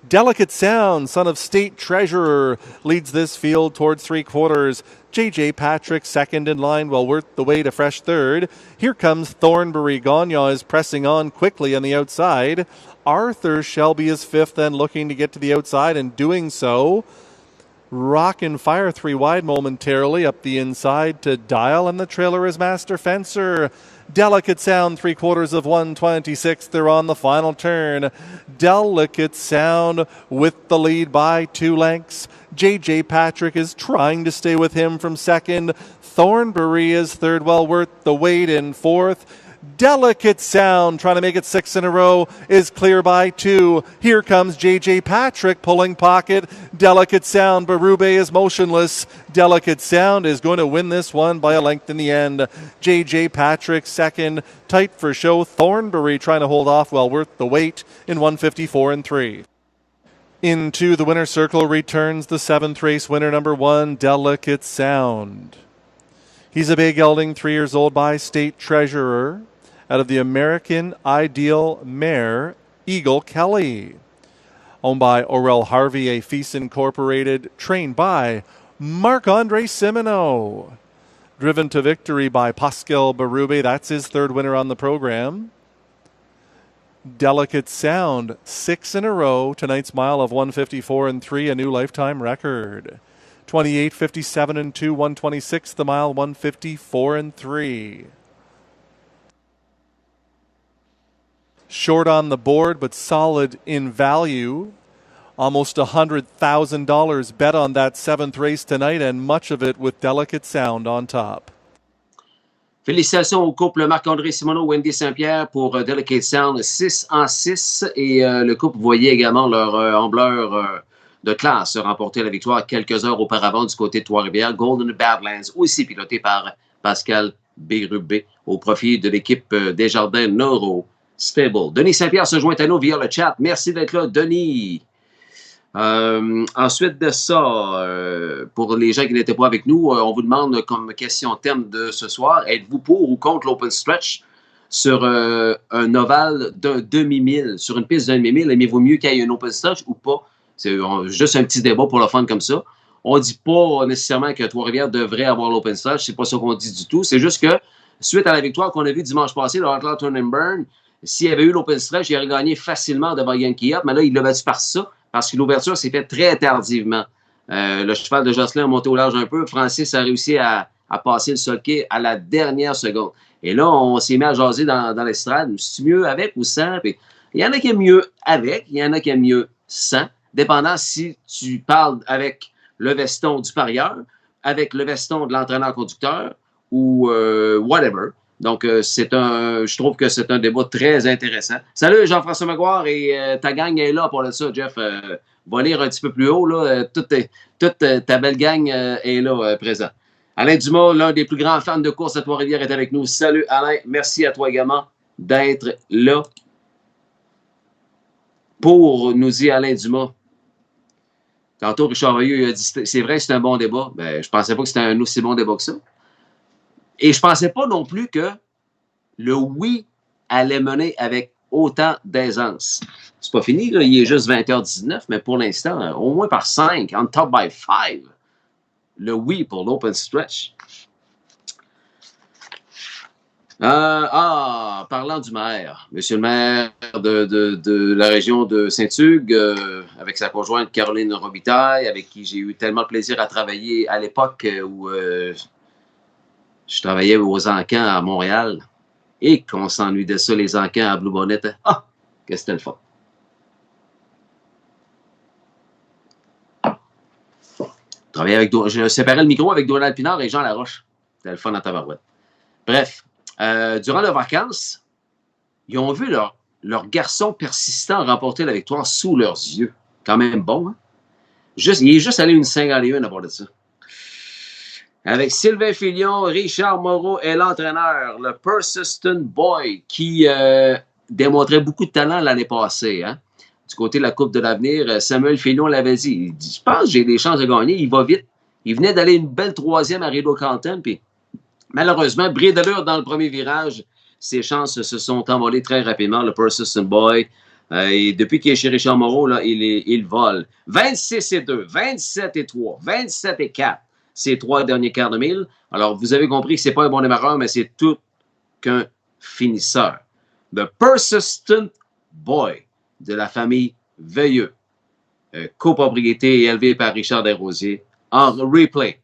[SPEAKER 4] Delicate Sound, son of State Treasurer, leads this field towards 3/4. J.J. Patrick second in line, well worth the wait, a fresh third. Here comes Thornbury. Gagnon is pressing on quickly on the outside. Arthur Shelby is fifth and looking to get to the outside and doing so. Rockin' Fire 3 wide momentarily up the inside to Dial, and the trailer is Master Fencer. Delicate Sound 3/4 of 126. They're on the final turn. Delicate Sound with the lead by 2 lengths. J.J. Patrick is trying to stay with him from second. Thornbury is third, well worth the wait in fourth. Delicate Sound, trying to make it 6 in a row, is clear by 2. Here comes J.J. Patrick pulling pocket. Delicate Sound, Berube is motionless. Delicate Sound is going to win this one by a length in the end. J.J. Patrick second, tight for show. Thornbury trying to hold off well worth the wait in 154-3. Into the winner's circle returns the 7th race winner, number 1, Delicate Sound. He's a big gelding, 3 years old by State Treasurer, out of the American Ideal mare, Eagle Kelly. Owned by Orel Harvey, a Feast Incorporated, trained by Marc-Andre Simoneau. Driven to victory by Pascal Berube. That's his third winner on the program. Delicate Sound, 6 in a row. Tonight's mile of 154.3, a new lifetime record. 28, 57 and 2, 126 the mile, 154.3. Short on the board, but solid in value. Almost $100,000 bet on that 7th race tonight, and much of it with Delicate Sound on top.
[SPEAKER 1] Félicitations au couple Marc-André Simoneau, Wendy Saint-Pierre pour Delicate Sound, 6-6. Et le couple voyait également leur ambleur de classe remporter la victoire quelques heures auparavant du côté de Trois-Rivières. Golden Badlands, aussi piloté par Pascal Berube, au profit de l'équipe Desjardins Neuro Stable. Denis Saint-Pierre se joint à nous via le chat. Merci d'être là, Denis. Ensuite de ça, pour les gens qui n'étaient pas avec nous, on vous demande comme question thème de ce soir, êtes-vous pour ou contre l'open stretch sur un ovale d'un demi-mille, sur une piste d'un demi-mille? Aimez-vous mieux qu'il y ait un open stretch ou pas? C'est juste un petit débat pour le fun comme ça. On ne dit pas nécessairement que Trois-Rivières devrait avoir l'open stretch, c'est pas ça qu'on dit du tout. C'est juste que, suite à la victoire qu'on a vue dimanche passé, le Outlaw Turn and Burn, s'il y avait eu l'open stretch, il aurait gagné facilement devant Yankee Up, mais là, il l'a battu par ça, parce que l'ouverture s'est faite très tardivement. Le cheval de Jocelyn a monté au large un peu. Francis a réussi à passer le sulky à la dernière seconde. Et là, on s'est mis à jaser dans l'estrade. C'est mieux avec ou sans? Puis, il y en a qui aiment mieux avec, il y en a qui aiment mieux sans, dépendant si tu parles avec le veston du parieur, avec le veston de l'entraîneur-conducteur ou whatever. Donc, je trouve que c'est un débat très intéressant. Salut Jean-François Maguire et ta gang est là pour ça, Jeff. Va lire un petit peu plus haut. Là. Toute ta belle gang est là présent. Alain Dumas, l'un des plus grands fans de course à Trois-Rivières, est avec nous. Salut Alain, merci à toi également d'être là. Pour nous dire Alain Dumas. Tantôt, Richard Veilleux a dit c'est vrai que c'est un bon débat. Ben, je ne pensais pas que c'était un aussi bon débat que ça. Et je ne pensais pas non plus que le oui allait mener avec autant d'aisance. C'est pas fini, là, il est juste 20h19, mais pour l'instant, au moins par 5, on top by 5, le oui pour l'open stretch. Parlant du maire, monsieur le maire de la région de Saint-Hugues, avec sa conjointe Caroline Robitaille, avec qui j'ai eu tellement de plaisir à travailler à l'époque où je travaillais aux Encans à Montréal et qu'on s'ennuie de ça, les Encans à Blue Bonnet. Ah, que c'était le fun. Je séparais le micro avec Donald Pinard et Jean Laroche. C'était le fun à tabarouette. Bref, durant leurs vacances, ils ont vu leur garçon persistant remporter la victoire sous leurs yeux. Quand même bon, hein? Il est juste allé une 51 à part de ça. Avec Sylvain Filion, Richard Moreau et l'entraîneur, le Persistent Boy, qui démontrait beaucoup de talent l'année passée. Hein? Du côté de la Coupe de l'Avenir, Samuel Filion l'avait dit. Il dit, je pense que j'ai des chances de gagner. Il va vite. Il venait d'aller une belle 3e à Rideau-Canton. Puis malheureusement, bris d'allure dans le premier virage. Ses chances se sont envolées très rapidement. Le Persistent Boy. Et depuis qu'il est chez Richard Moreau, là, il vole. 26-2, 27-3, 27-4. Ces 3 derniers quarts de mille. Alors, vous avez compris que ce n'est pas un bon démarreur, mais c'est tout qu'un finisseur. The Persistent Boy de la famille Veilleux, copropriété et élevé par Richard Desrosiers, en replay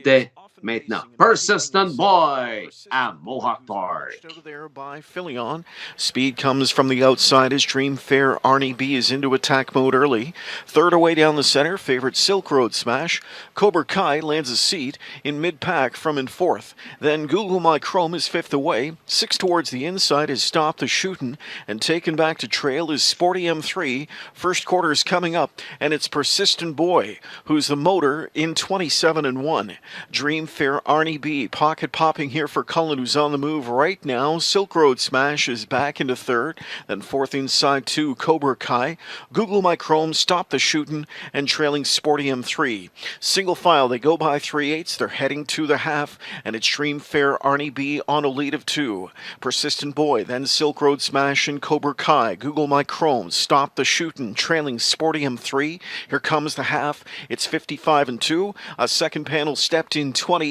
[SPEAKER 1] dès maintenant. Persistent Boy à Mohawk Park.
[SPEAKER 2] Out of there by Filion. Speed comes from the outside as Dream Fair Arnie B is into attack mode early. Third away down the center, favorite Silk Road Smash. Cobra Kai lands a seat in mid-pack from in 4th. Then Google My Chrome is 5th away. 6 towards the inside is Stop the Shootin' and taken back to trail is Sporty M3. First quarter is coming up and it's Persistent Boy who's the motor in 27-1. Dream Fair, Arnie B. Pocket popping here for Cullen, who's on the move right now. Silk Road Smash is back into third. Then fourth inside two, Cobra Kai. Google My Chrome, Stop the Shootin', and trailing Sporty M3. Single file, they go by 3/8. They're heading to the half, and it's Dream Fair, Arnie B. on a lead of 2. Persistent Boy, then Silk Road Smash and Cobra Kai. Google My Chrome, Stop the Shootin', trailing Sporty M3. Here comes the half. It's 55-2. A second panel stepped in 28-1.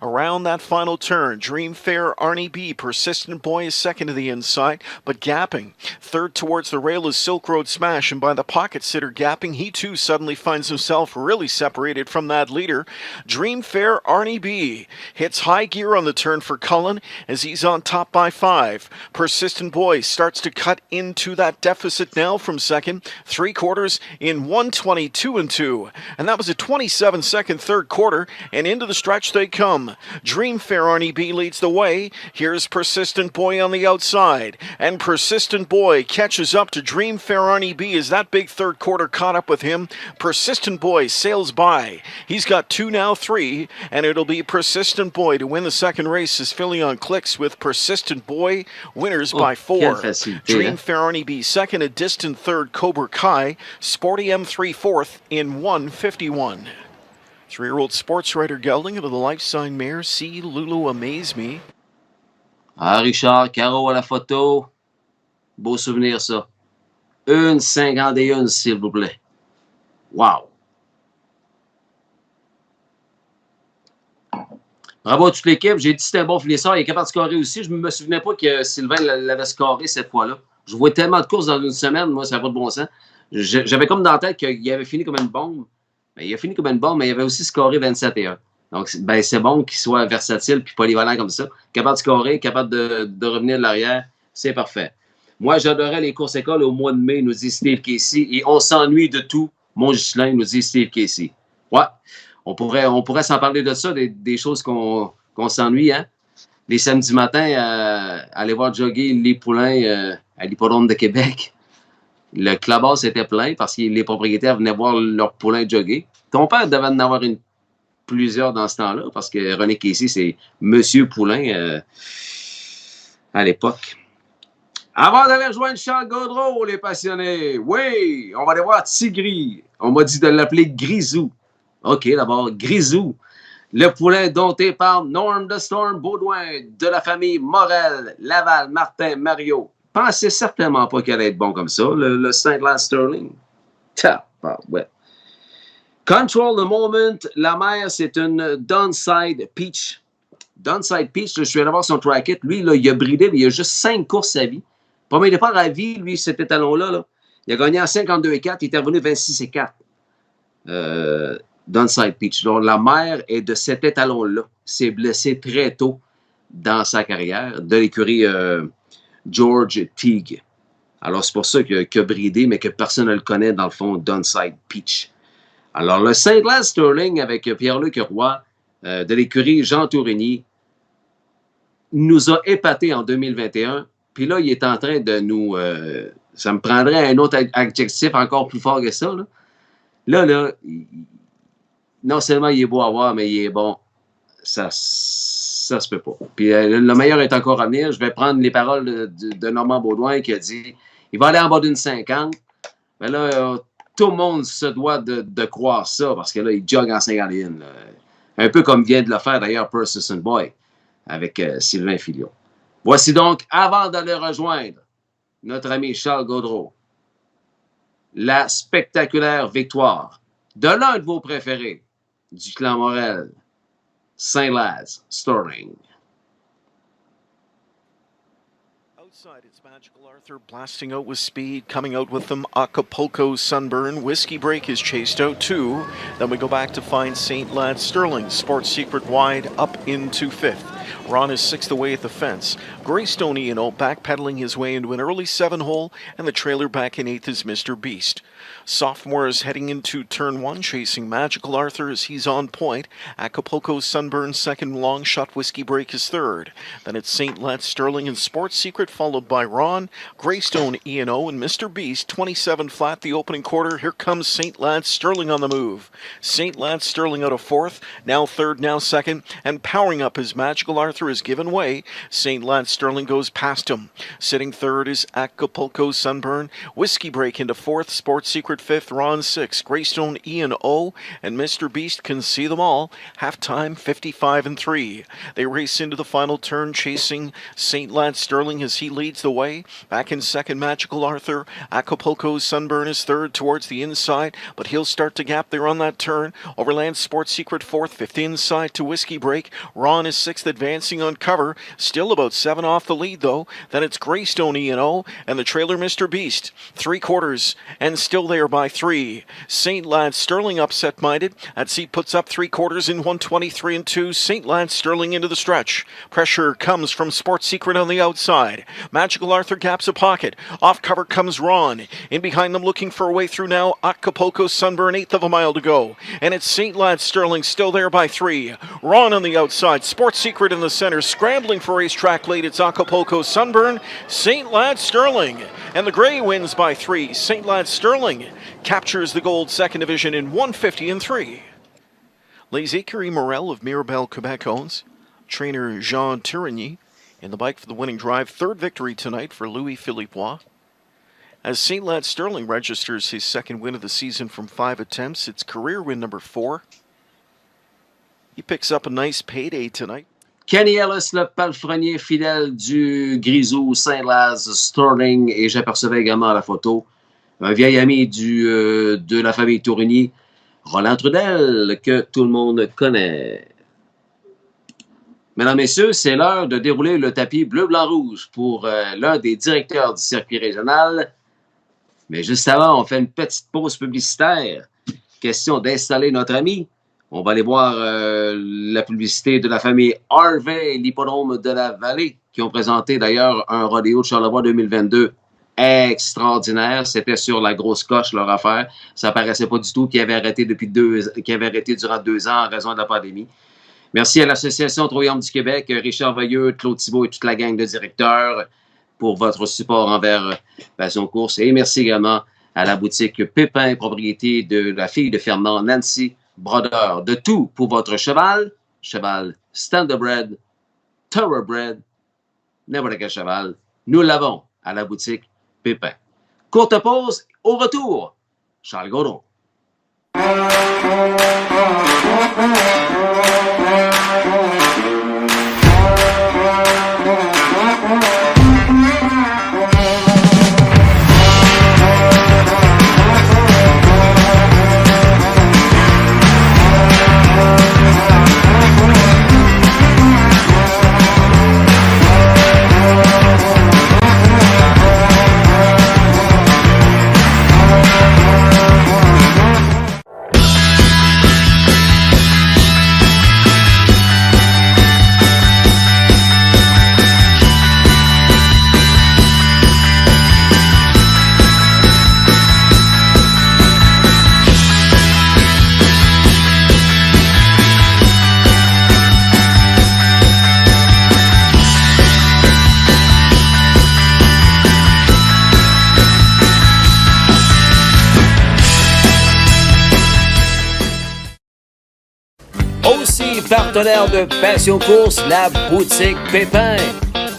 [SPEAKER 2] Around that final turn, Dream Fair, Arnie B. Persistent Boy is second to the inside, but gapping. Third towards the rail is Silk Road Smash, and by the pocket sitter gapping, he too suddenly finds himself really separated from that leader. Dream Fair, Arnie B. hits high gear on the turn for Cullen as he's on top by 5. Persistent Boy starts to cut into that deficit now from second. 3/4 in 1:22-2. And that was a 27-second third quarter, and into the stretch they come. Dream Fair, Arnie B. leads the way. Here's Persistent Boy on the outside, and Persistent Boy catches up to Dream Fair, Arnie B. as that big third quarter caught up with him. Persistent Boy sails by. He's got 2 now, 3, and it'll be Persistent Boy to win the second race as Philly clicks with Persistent Boy winners by 4. Dream Fair, Arnie B. second, a distant third, Cobra Kai. Sporty M3 fourth in 1:51. 3-year-old sports writer gelding into the life sign mare, See Lulu Amaze Me.
[SPEAKER 1] Ah, Richard, Caro à la photo. Beau souvenir, ça. 1,51, s'il vous plaît. Wow! Bravo à toute l'équipe. J'ai dit que c'était un bon finisseur. Il est capable de scorer aussi. Je ne me souvenais pas que Sylvain l'avait scoré cette fois-là. Je vois tellement de courses dans une semaine. Moi, ça n'a pas de bon sens. J'avais comme dans la tête qu'il avait fini comme une bombe. Il a fini comme une bombe, mais il avait aussi scoré 27-1. Donc, ben, c'est bon qu'il soit versatile puis polyvalent comme ça. Capable de scorer, capable de revenir de l'arrière. C'est parfait. Moi, j'adorais les courses écoles au mois de mai, nous dit Steve Casey. Et on s'ennuie de tout, mon Ghislain, nous dit Steve Casey. Ouais, on pourrait s'en parler de ça, des choses qu'on s'ennuie. Hein? Les samedis matins, aller voir jogger les poulains à l'hippodrome de Québec. Le clubhouse était plein parce que les propriétaires venaient voir leurs poulains jogger. Ton père devait en avoir plusieurs dans ce temps-là parce que René Casey, c'est Monsieur Poulain à l'époque. Avant d'aller rejoindre Charles Gaudreau, les passionnés, oui, on va aller voir Tigri. On m'a dit de l'appeler Grisou. OK, d'abord, Grisou. Le poulain dompté par Norm the Storm Baudouin de la famille Morel, Laval, Martin, Mario. Pensez certainement pas qu'elle allait être bon comme ça, le Saint-Lance Sterling. Ouais. Control the Moment, la mère, c'est une Downside Peach. Downside Peach, je suis allé voir son tracket. Lui, là, il a bridé, mais il a juste 5 courses à vie. Premier départ à vie, lui, cet étalon-là. Là. Il a gagné en 52,4, il est revenu 26,4. Downside Peach. Donc, la mère est de cet étalon-là. S'est blessé très tôt dans sa carrière, de l'écurie George Teague. Alors, c'est pour ça qu'il a bridé, mais que personne ne le connaît, dans le fond, Downside Peach. Alors, le Saint-Lance Sterling avec Pierre-Luc Roy de l'écurie Jean Tourigny nous a épatés en 2021. Puis là, il est en train de nous... ça me prendrait un autre adjectif encore plus fort que ça. Là, non seulement il est beau à voir, mais il est bon. Ça se peut pas. Puis le meilleur est encore à venir. Je vais prendre les paroles de Normand Baudouin qui a dit il va aller en bas d'une 50. Mais là, tout le monde se doit de croire ça parce que là, il jogue en 51. Là. Un peu comme vient de le faire d'ailleurs Persistent Boy avec Sylvain Filion. Voici donc, avant de le rejoindre, notre ami Charles Gaudreau, la spectaculaire victoire de l'un de vos préférés du clan Morel, Saint-Lance Sterling.
[SPEAKER 2] Outside, it's Magical Arthur blasting out with speed, coming out with them Acapulco Sunburn. Whiskey Break is chased out too. Then we go back to find Saint-Lance Sterling. Sports Secret wide up into 5th. Ron is 6th away at the fence. Greystone E&O backpedaling his way into an early 7-hole, and the trailer back in 8th is Mr. Beast. Sophomore is heading into turn 1, chasing Magical Arthur as he's on point. Acapulco Sunburn second, Long Shot Whiskey Break is third. Then it's St. Lance Sterling and Sports Secret, followed by Ron, Greystone E&O, and Mr. Beast. 27 flat the opening quarter. Here comes St. Lance Sterling on the move. St. Lance Sterling out of 4th, now 3rd, now 2nd, and powering up as Magical Arthur has given way. St. Lance Sterling goes past him. Sitting 3rd is Acapulco Sunburn. Whiskey Break into 4th, Sports Secret 5th, Ron 6th, Greystone E&O, and Mr. Beast can see them all. Halftime 55-3. They race into the final turn, chasing St. Lance Sterling as he leads the way. Back in 2nd, Magical Arthur. Acapulco Sunburn is 3rd towards the inside, but he'll start to gap there on that turn. Overland Sports Secret 4th, 5th inside to Whiskey Break. Ron is 6th, advancing on cover. Still about 7 off the lead, though. Then it's Greystone E&O and the trailer Mr. Beast. 3/4 and still there by 3. St. Lance Sterling upset-minded. At seat puts up 3/4 in 1:23-2. St. Lance Sterling into the stretch. Pressure comes from Sports Secret on the outside. Magical Arthur gaps a pocket. Off cover comes Ron. In behind them looking for a way through now. Acapulco Sunburn, 1/8 of a mile to go. And it's St. Lance Sterling still there by 3. Ron on the outside. Sports Secret in the center. Scrambling for racetrack lead. It's Acapulco Sunburn. St. Lance Sterling. And the gray wins by 3. St. Lance Sterling captures the gold second division in 1:50-3. Les Écuries Morel of Mirabel, Quebec owns trainer Jean Tourigny in the bike for the winning drive. 3rd victory tonight for Louis Philippois. As St. Lance Sterling registers his 2nd win of the season from 5 attempts, it's career win number 4. He picks up a nice payday tonight.
[SPEAKER 1] Kenny Ellis, le palefrenier fidèle du Grisou Saint-Laz Sterling, et j'apercevais également à la photo un vieil ami de la famille Tourigny, Roland Trudel, que tout le monde connaît. Mesdames, Messieurs, c'est l'heure de dérouler le tapis bleu-blanc-rouge pour l'un des directeurs du circuit régional. Mais juste avant, on fait une petite pause publicitaire. Question d'installer notre ami. On va aller voir la publicité de la famille Harvey, l'hippodrome de la Vallée, qui ont présenté d'ailleurs un rodéo de Charlevoix 2022 extraordinaire. C'était sur la grosse coche, leur affaire. Ça paraissait pas du tout qu'ils avaient arrêté durant 2 ans en raison de la pandémie. Merci à l'Association Troyaume du Québec, Richard Veilleux, Claude Thibault et toute la gang de directeurs pour votre support envers Passion Course. Et merci également à la boutique Pépin, propriété de la fille de Fernand, Nancy Brodeur. De tout pour votre cheval Standardbred, Thoroughbred, n'importe quel cheval. Nous l'avons à la boutique Pépin. Courte pause, au retour, Charles Gaudreau.
[SPEAKER 7] Aussi partenaire de Passion Course, la boutique Pépin.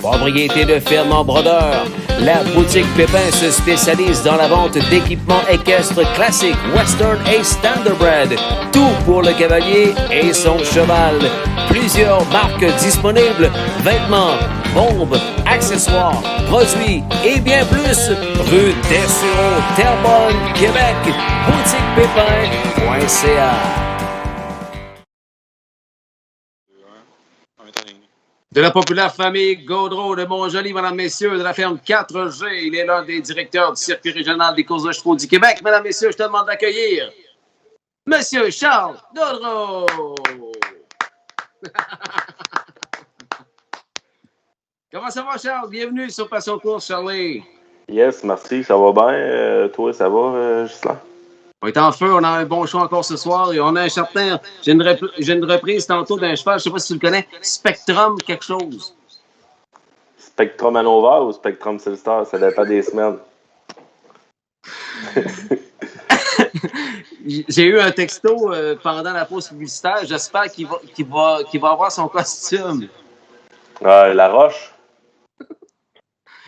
[SPEAKER 7] Propriété de Fernand Brodeur, la boutique Pépin se spécialise dans la vente d'équipements équestres classiques, western et standardbred. Tout pour le cavalier et son cheval. Plusieurs marques disponibles, vêtements, bombes, accessoires, produits et bien plus. Rue Dessureau, Terrebonne, Québec. boutiquepépin.ca.
[SPEAKER 1] De la populaire famille Gaudreau de Montjoly, mesdames, messieurs, de la ferme 4G. Il est l'un des directeurs du circuit régional des courses de chevaux du Québec. Mesdames, messieurs, je te demande d'accueillir Monsieur Charles Gaudreau. Comment ça va, Charles? Bienvenue sur Passion Course, Charlie.
[SPEAKER 10] Yes, merci, ça va bien. Toi, ça va, Ghislain?
[SPEAKER 1] On est en feu, on a un bon show encore ce soir et on a un certain. J'ai une reprise tantôt d'un cheval, je ne sais pas si tu le connais, Spectrum quelque chose.
[SPEAKER 10] Spectrum Hanover ou Spectrum Silstar, ça dépend des semaines.
[SPEAKER 1] J'ai eu un texto pendant la pause publicitaire. J'espère qu'il va avoir son costume.
[SPEAKER 10] La Roche?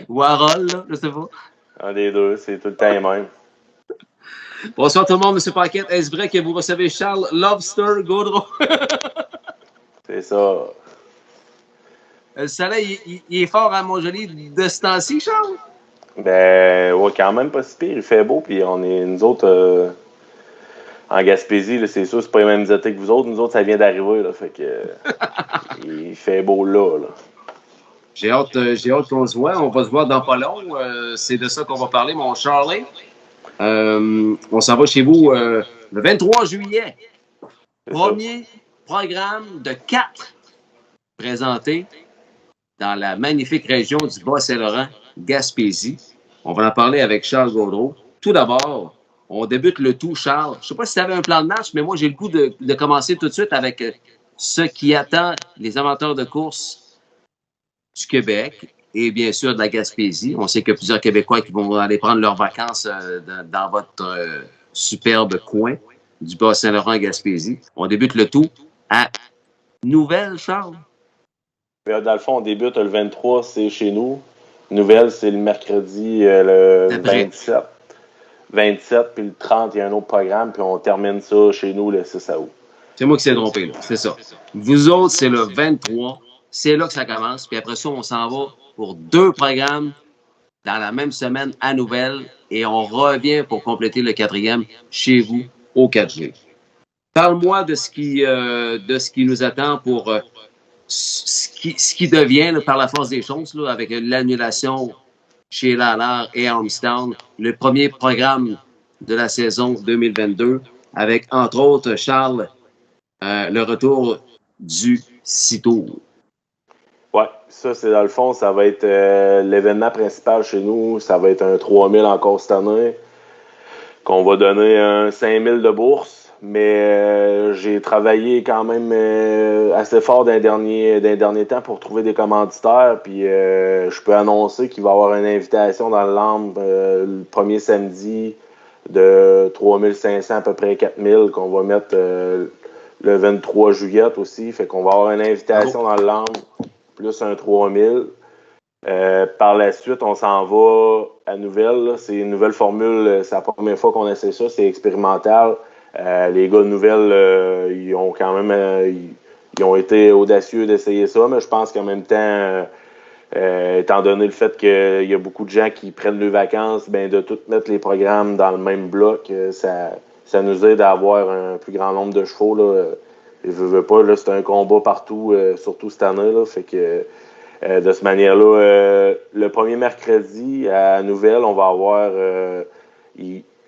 [SPEAKER 1] Ou Harold, là, je sais pas.
[SPEAKER 10] Un des deux, c'est tout le temps les mêmes.
[SPEAKER 1] Bonsoir tout le monde, M. Paquette. Est-ce vrai que vous recevez Charles Lobster Gaudreau?
[SPEAKER 10] C'est ça.
[SPEAKER 1] Le soleil, il est fort à Montjoly de ce temps-ci, Charles?
[SPEAKER 10] Ben, ouais, quand même pas si pire. Il fait beau, puis on est, nous autres, en Gaspésie, là, c'est sûr, c'est pas les mêmes étés que vous autres. Nous autres, ça vient d'arriver, là, fait que il fait beau là.
[SPEAKER 1] J'ai hâte qu'on se voit. On va se voir dans pas long. C'est de ça qu'on va parler, mon Charlie. On s'en va chez vous le 23 juillet. Premier programme de 4 présenté dans la magnifique région du Bas-Saint-Laurent, Gaspésie. On va en parler avec Charles Gaudreau. Tout d'abord, on débute le tout, Charles. Je ne sais pas si tu avais un plan de match, mais moi, j'ai le goût de commencer tout de suite avec ce qui attend les amateurs de course du Québec et bien sûr de la Gaspésie. On sait qu'il y a plusieurs Québécois qui vont aller prendre leurs vacances dans votre superbe coin du Bas-Saint-Laurent, Gaspésie. On débute le tout à Nouvelle, Charles.
[SPEAKER 10] Dans le fond, on débute le 23, c'est chez nous. Nouvelle, c'est le mercredi le 27. 27, puis le 30, il y a un autre programme, puis on termine ça chez nous le 6 août.
[SPEAKER 1] C'est moi qui s'est trompé, là. C'est ça. Vous autres, c'est le 23. C'est là que ça commence. Puis après ça, on s'en va pour 2 programmes dans la même semaine à Nouvelle. Et on revient pour compléter le 4e chez vous au 4G. Parle-moi de ce qui nous attend pour ce qui devient, là, par la force des choses, là, avec l'annulation chez Lallard et Armstrong, le premier programme de la saison 2022, avec, entre autres, Charles, le retour du Citour.
[SPEAKER 10] Oui, ça, c'est dans le fond, ça va être l'événement principal chez nous. Ça va être un 3000 encore cette année, qu'on va donner un 5000 de bourse. Mais j'ai travaillé quand même assez fort d'un dernier temps pour trouver des commanditaires. Puis je peux annoncer qu'il va y avoir une invitation dans le Lambe le premier samedi de 3500 à peu près 4000 qu'on va mettre le 23 juillet aussi. Fait qu'on va avoir une invitation dans le Lambe plus un 3000. Par la suite, on s'en va à Nouvelle. Là. C'est une nouvelle formule. C'est la première fois qu'on essaie ça. C'est expérimental. Les gars de Nouvelle, ils ont quand même ils ont été audacieux d'essayer ça, mais je pense qu'en même temps, étant donné le fait qu'il y a beaucoup de gens qui prennent leurs vacances, ben de tout mettre les programmes dans le même bloc, ça nous aide à avoir un plus grand nombre de chevaux. Là. Je veux pas, là, c'est un combat partout, surtout cette année. Là, fait que de cette manière-là, le premier mercredi à Nouvelle, on va avoir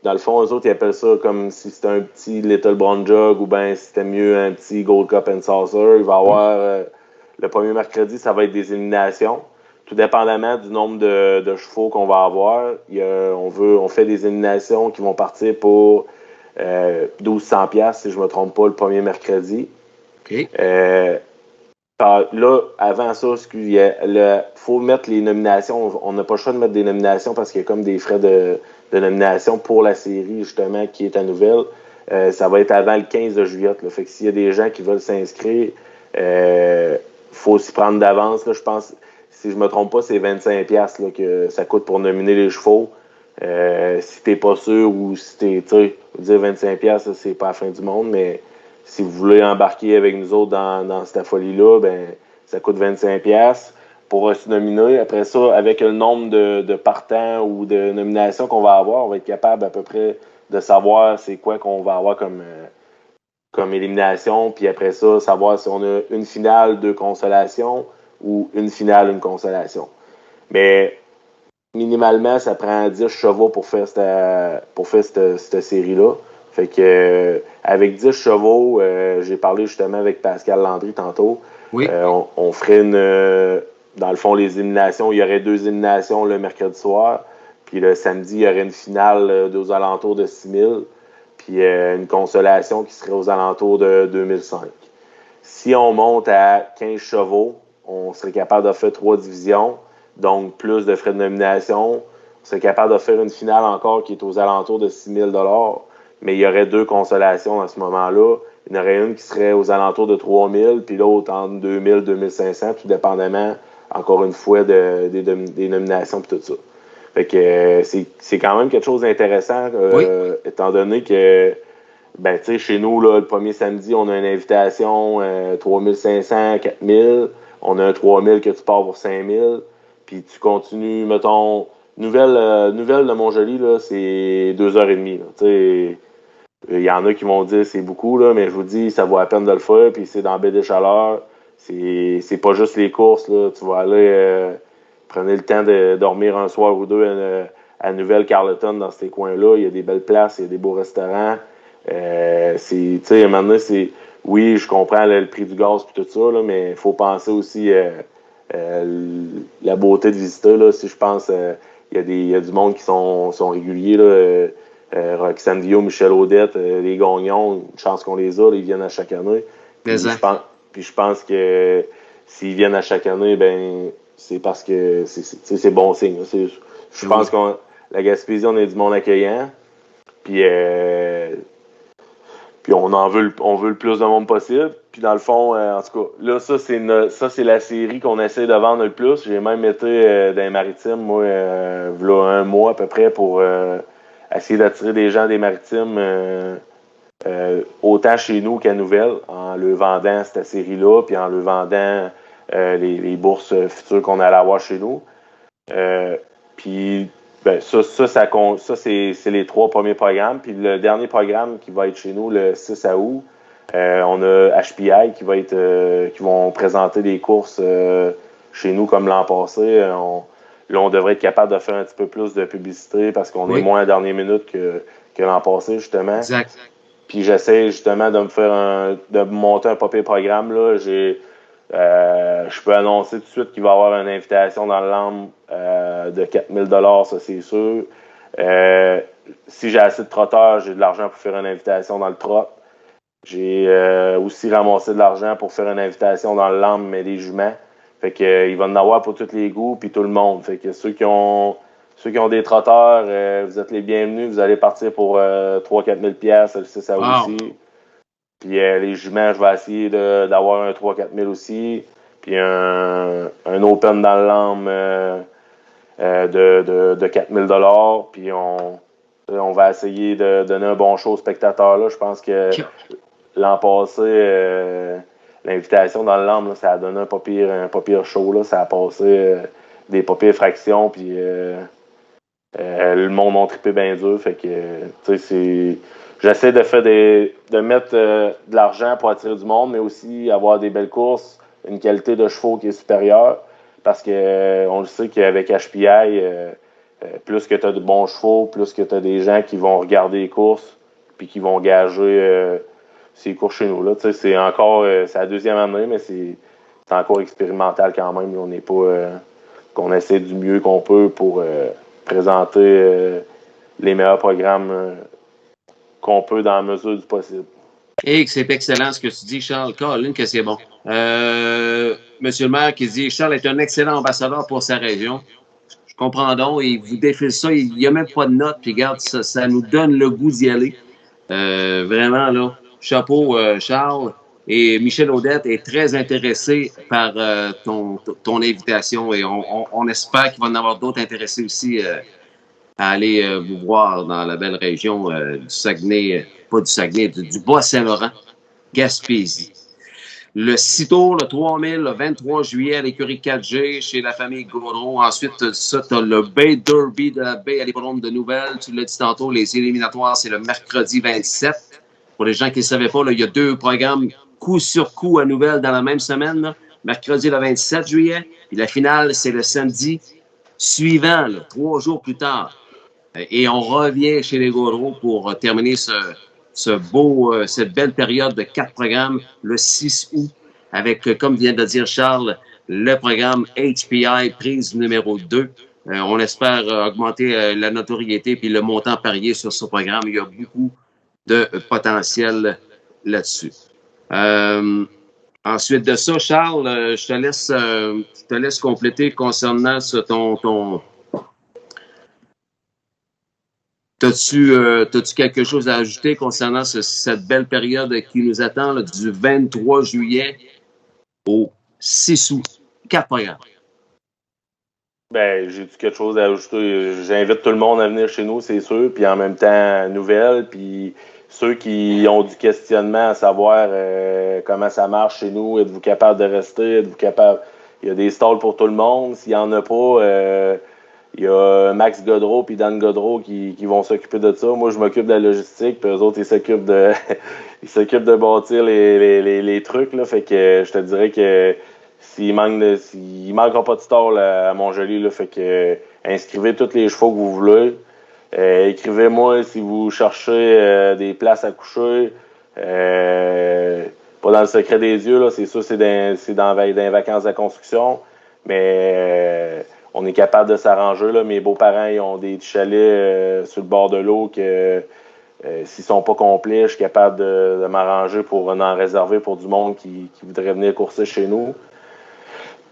[SPEAKER 10] dans le fond, eux autres, ils appellent ça comme si c'était un petit Little Brown Jug ou bien si c'était mieux un petit Gold Cup and Saucer. Il va y avoir le premier mercredi, ça va être des éliminations. Tout dépendamment du nombre de chevaux qu'on va avoir, on fait des éliminations qui vont partir pour 1200$, si je me trompe pas, le premier mercredi.
[SPEAKER 1] OK.
[SPEAKER 10] Là, avant ça, il faut mettre les nominations. On n'a pas le choix de mettre des nominations parce qu'il y a comme des frais de nomination pour la série, justement, qui est à Nouvelle. Ça va être avant le 15 de juillet. Là. Fait que s'il y a des gens qui veulent s'inscrire, faut s'y prendre d'avance. Là. Je pense, si je me trompe pas, c'est 25$ là, que ça coûte pour nominer les chevaux. Si t'es pas sûr ou si t'es, tu sais, dire 25$, ça, c'est pas la fin du monde, mais si vous voulez embarquer avec nous autres dans cette folie-là, ben ça coûte 25$ pour se nominer. Après ça, avec le nombre de partants ou de nominations qu'on va avoir, on va être capable à peu près de savoir c'est quoi qu'on va avoir comme élimination. Puis après ça, savoir si on a une finale, 2 consolations ou une finale, une consolation. Mais minimalement, ça prend 10 chevaux pour faire cette série-là. Fait que avec 10 chevaux, j'ai parlé justement avec Pascal Landry tantôt.
[SPEAKER 1] Oui.
[SPEAKER 10] On ferait dans le fond, les éliminations, il y aurait 2 éliminations le mercredi soir. Puis le samedi, il y aurait une finale aux alentours de 6 000. Puis une consolation qui serait aux alentours de 2005. Si on monte à 15 chevaux, on serait capable de faire 3 divisions, donc plus de frais de nomination. On serait capable de faire une finale encore qui est aux alentours de 6 000 $, mais il y aurait 2 consolations à ce moment-là. Il y en aurait une qui serait aux alentours de 3 000, puis l'autre entre 2 000 et 2 500, tout dépendamment, encore une fois, des nominations et tout ça. Fait que c'est quand même quelque chose d'intéressant, étant donné que, ben, tu sais, chez nous, là, le premier samedi, on a une invitation 3 500, 4 000. On a un 3 000 que tu pars pour 5 000. Puis tu continues, mettons, nouvelle de Montjoly, là, c'est 2h30. Tu sais, il y en a qui vont dire c'est beaucoup, là, mais je vous dis, ça vaut la peine de le faire. Puis c'est dans Baie des Chaleurs. C'est pas juste les courses, là. Tu vas aller... Prenez le temps de dormir un soir ou deux à Nouvelle-Carleton, dans ces coins-là. Il y a des belles places, il y a des beaux restaurants. Tu sais, à un moment donné, c'est... Oui, je comprends le prix du gaz et tout ça, là, mais il faut penser aussi la beauté de visiter. Là. Si je pense, il y a du monde qui sont réguliers. Là, Roxane Vio, Michel Audette, les Gagnons, une chance qu'on les a, là, ils viennent à chaque année. Puis je pense que s'ils viennent à chaque année, ben c'est parce que c'est bon signe. Je pense que la Gaspésie, on est du monde accueillant. Puis on veut le plus de monde possible. Puis dans le fond, en tout cas, là, ça c'est la série qu'on essaie de vendre le plus. J'ai même été dans les Maritimes, moi, là, un mois à peu près, pour essayer d'attirer des gens des Maritimes autant chez nous qu'à Nouvelle, en leur vendant cette série-là, puis en leur vendant les bourses futures qu'on allait avoir chez nous. Puis ben, ça c'est les 3 premiers programmes. Puis le dernier programme qui va être chez nous le 6 août, on a HPI qui vont présenter des courses chez nous comme l'an passé. Là, on devrait être capable de faire un petit peu plus de publicité parce qu'on est moins à dernière minute que l'an passé, justement.
[SPEAKER 1] Exact.
[SPEAKER 10] Puis j'essaie justement de monter un papier programme. Là. Je peux annoncer tout de suite qu'il va y avoir une invitation dans le LAM de 4 000 $, ça c'est sûr. Si j'ai assez de trotteurs, j'ai de l'argent pour faire une invitation dans le trot. J'ai aussi ramassé de l'argent pour faire une invitation dans le LAM, mais des juments. Fait que il va en avoir pour tous les goûts puis tout le monde. Fait que ceux qui ont des trotteurs, vous êtes les bienvenus. Vous allez partir pour 3-4 000 $, c'est ça aussi. Puis les juments, je vais essayer d'avoir un 3-4 000 aussi. Puis un open dans le LAM de 4 000 $. Puis on va essayer de donner un bon show aux spectateurs. Là. Je pense que l'an passé, l'invitation dans le LAM, là, ça a donné un pas pire show. Là. Ça a passé des pas pires fractions. Puis le monde a trippé bien dur. Fait que, tu sais, j'essaie de mettre de l'argent pour attirer du monde, mais aussi avoir des belles courses, une qualité de chevaux qui est supérieure. Parce que on le sait qu'avec HPI, plus que tu as de bons chevaux, plus que tu as des gens qui vont regarder les courses puis qui vont gager ces courses chez nous. Là. C'est la 2e année, mais c'est encore expérimental quand même. On n'est pas qu'on essaie du mieux qu'on peut pour présenter les meilleurs programmes qu'on peut dans la mesure du possible.
[SPEAKER 1] Et c'est excellent ce que tu dis, Charles. Colin, que c'est bon. Monsieur le maire qui dit « Charles est un excellent ambassadeur pour sa région. » Je comprends donc. Il vous défile ça. Il n'y a même pas de notes. Puis regarde, ça nous donne le goût d'y aller. Vraiment, là, chapeau, Charles. Et Michel Audette est très intéressé par ton invitation. Et on espère qu'il va en avoir d'autres intéressés aussi à aller vous voir dans la belle région du Saguenay, pas du Saguenay, du Bas-Saint-Laurent, Gaspésie. Le 6 tours, le 3000, le 23 juillet à l'écurie 4G chez la famille Gaudreau. Ensuite, ça, tu as le Bay Derby de la baie à l'hippodrome de Nouvelle. Tu l'as dit tantôt, les éliminatoires, c'est le mercredi 27. Pour les gens qui ne savaient pas, là, il y a 2 programmes coup sur coup à Nouvelle dans la même semaine. Là. Mercredi le 27 juillet. Puis la finale, c'est le samedi suivant, là, 3 jours plus tard. Et on revient chez les Gaudreaux pour terminer cette belle période de 4 programmes le 6 août avec, comme vient de dire Charles, le programme HPI prise numéro 2. On espère augmenter la notoriété puis le montant parié sur ce programme. Il y a beaucoup de potentiel là-dessus. Ensuite de ça, Charles, je te laisse compléter concernant ton T'as-tu quelque chose à ajouter concernant cette belle période qui nous attend là, du 23 juillet au 6 août? 4 programmes.
[SPEAKER 10] Ben, j'ai quelque chose à ajouter. J'invite tout le monde à venir chez nous, c'est sûr. Puis en même temps, nouvelles. Puis ceux qui ont du questionnement à savoir comment ça marche chez nous, êtes-vous capable de rester? Êtes-vous capable? Il y a des stalls pour tout le monde. S'il n'y en a pas, il y a Max Godreau et Dan Godreau qui vont s'occuper de ça. Moi, je m'occupe de la logistique, puis eux autres, ils s'occupent de bâtir les trucs, là. Fait que je te dirais que il manquera pas de stall à Montjoly, là. Fait que inscrivez tous les chevaux que vous voulez. Écrivez-moi si vous cherchez des places à coucher. Pas dans le secret des yeux, là. C'est sûr, c'est dans les vacances de construction. Mais on est capable de s'arranger, là. Mes beaux-parents, ils ont des chalets sur le bord de l'eau que s'ils sont pas complets, je suis capable de m'arranger pour en réserver pour du monde qui voudrait venir courser chez nous.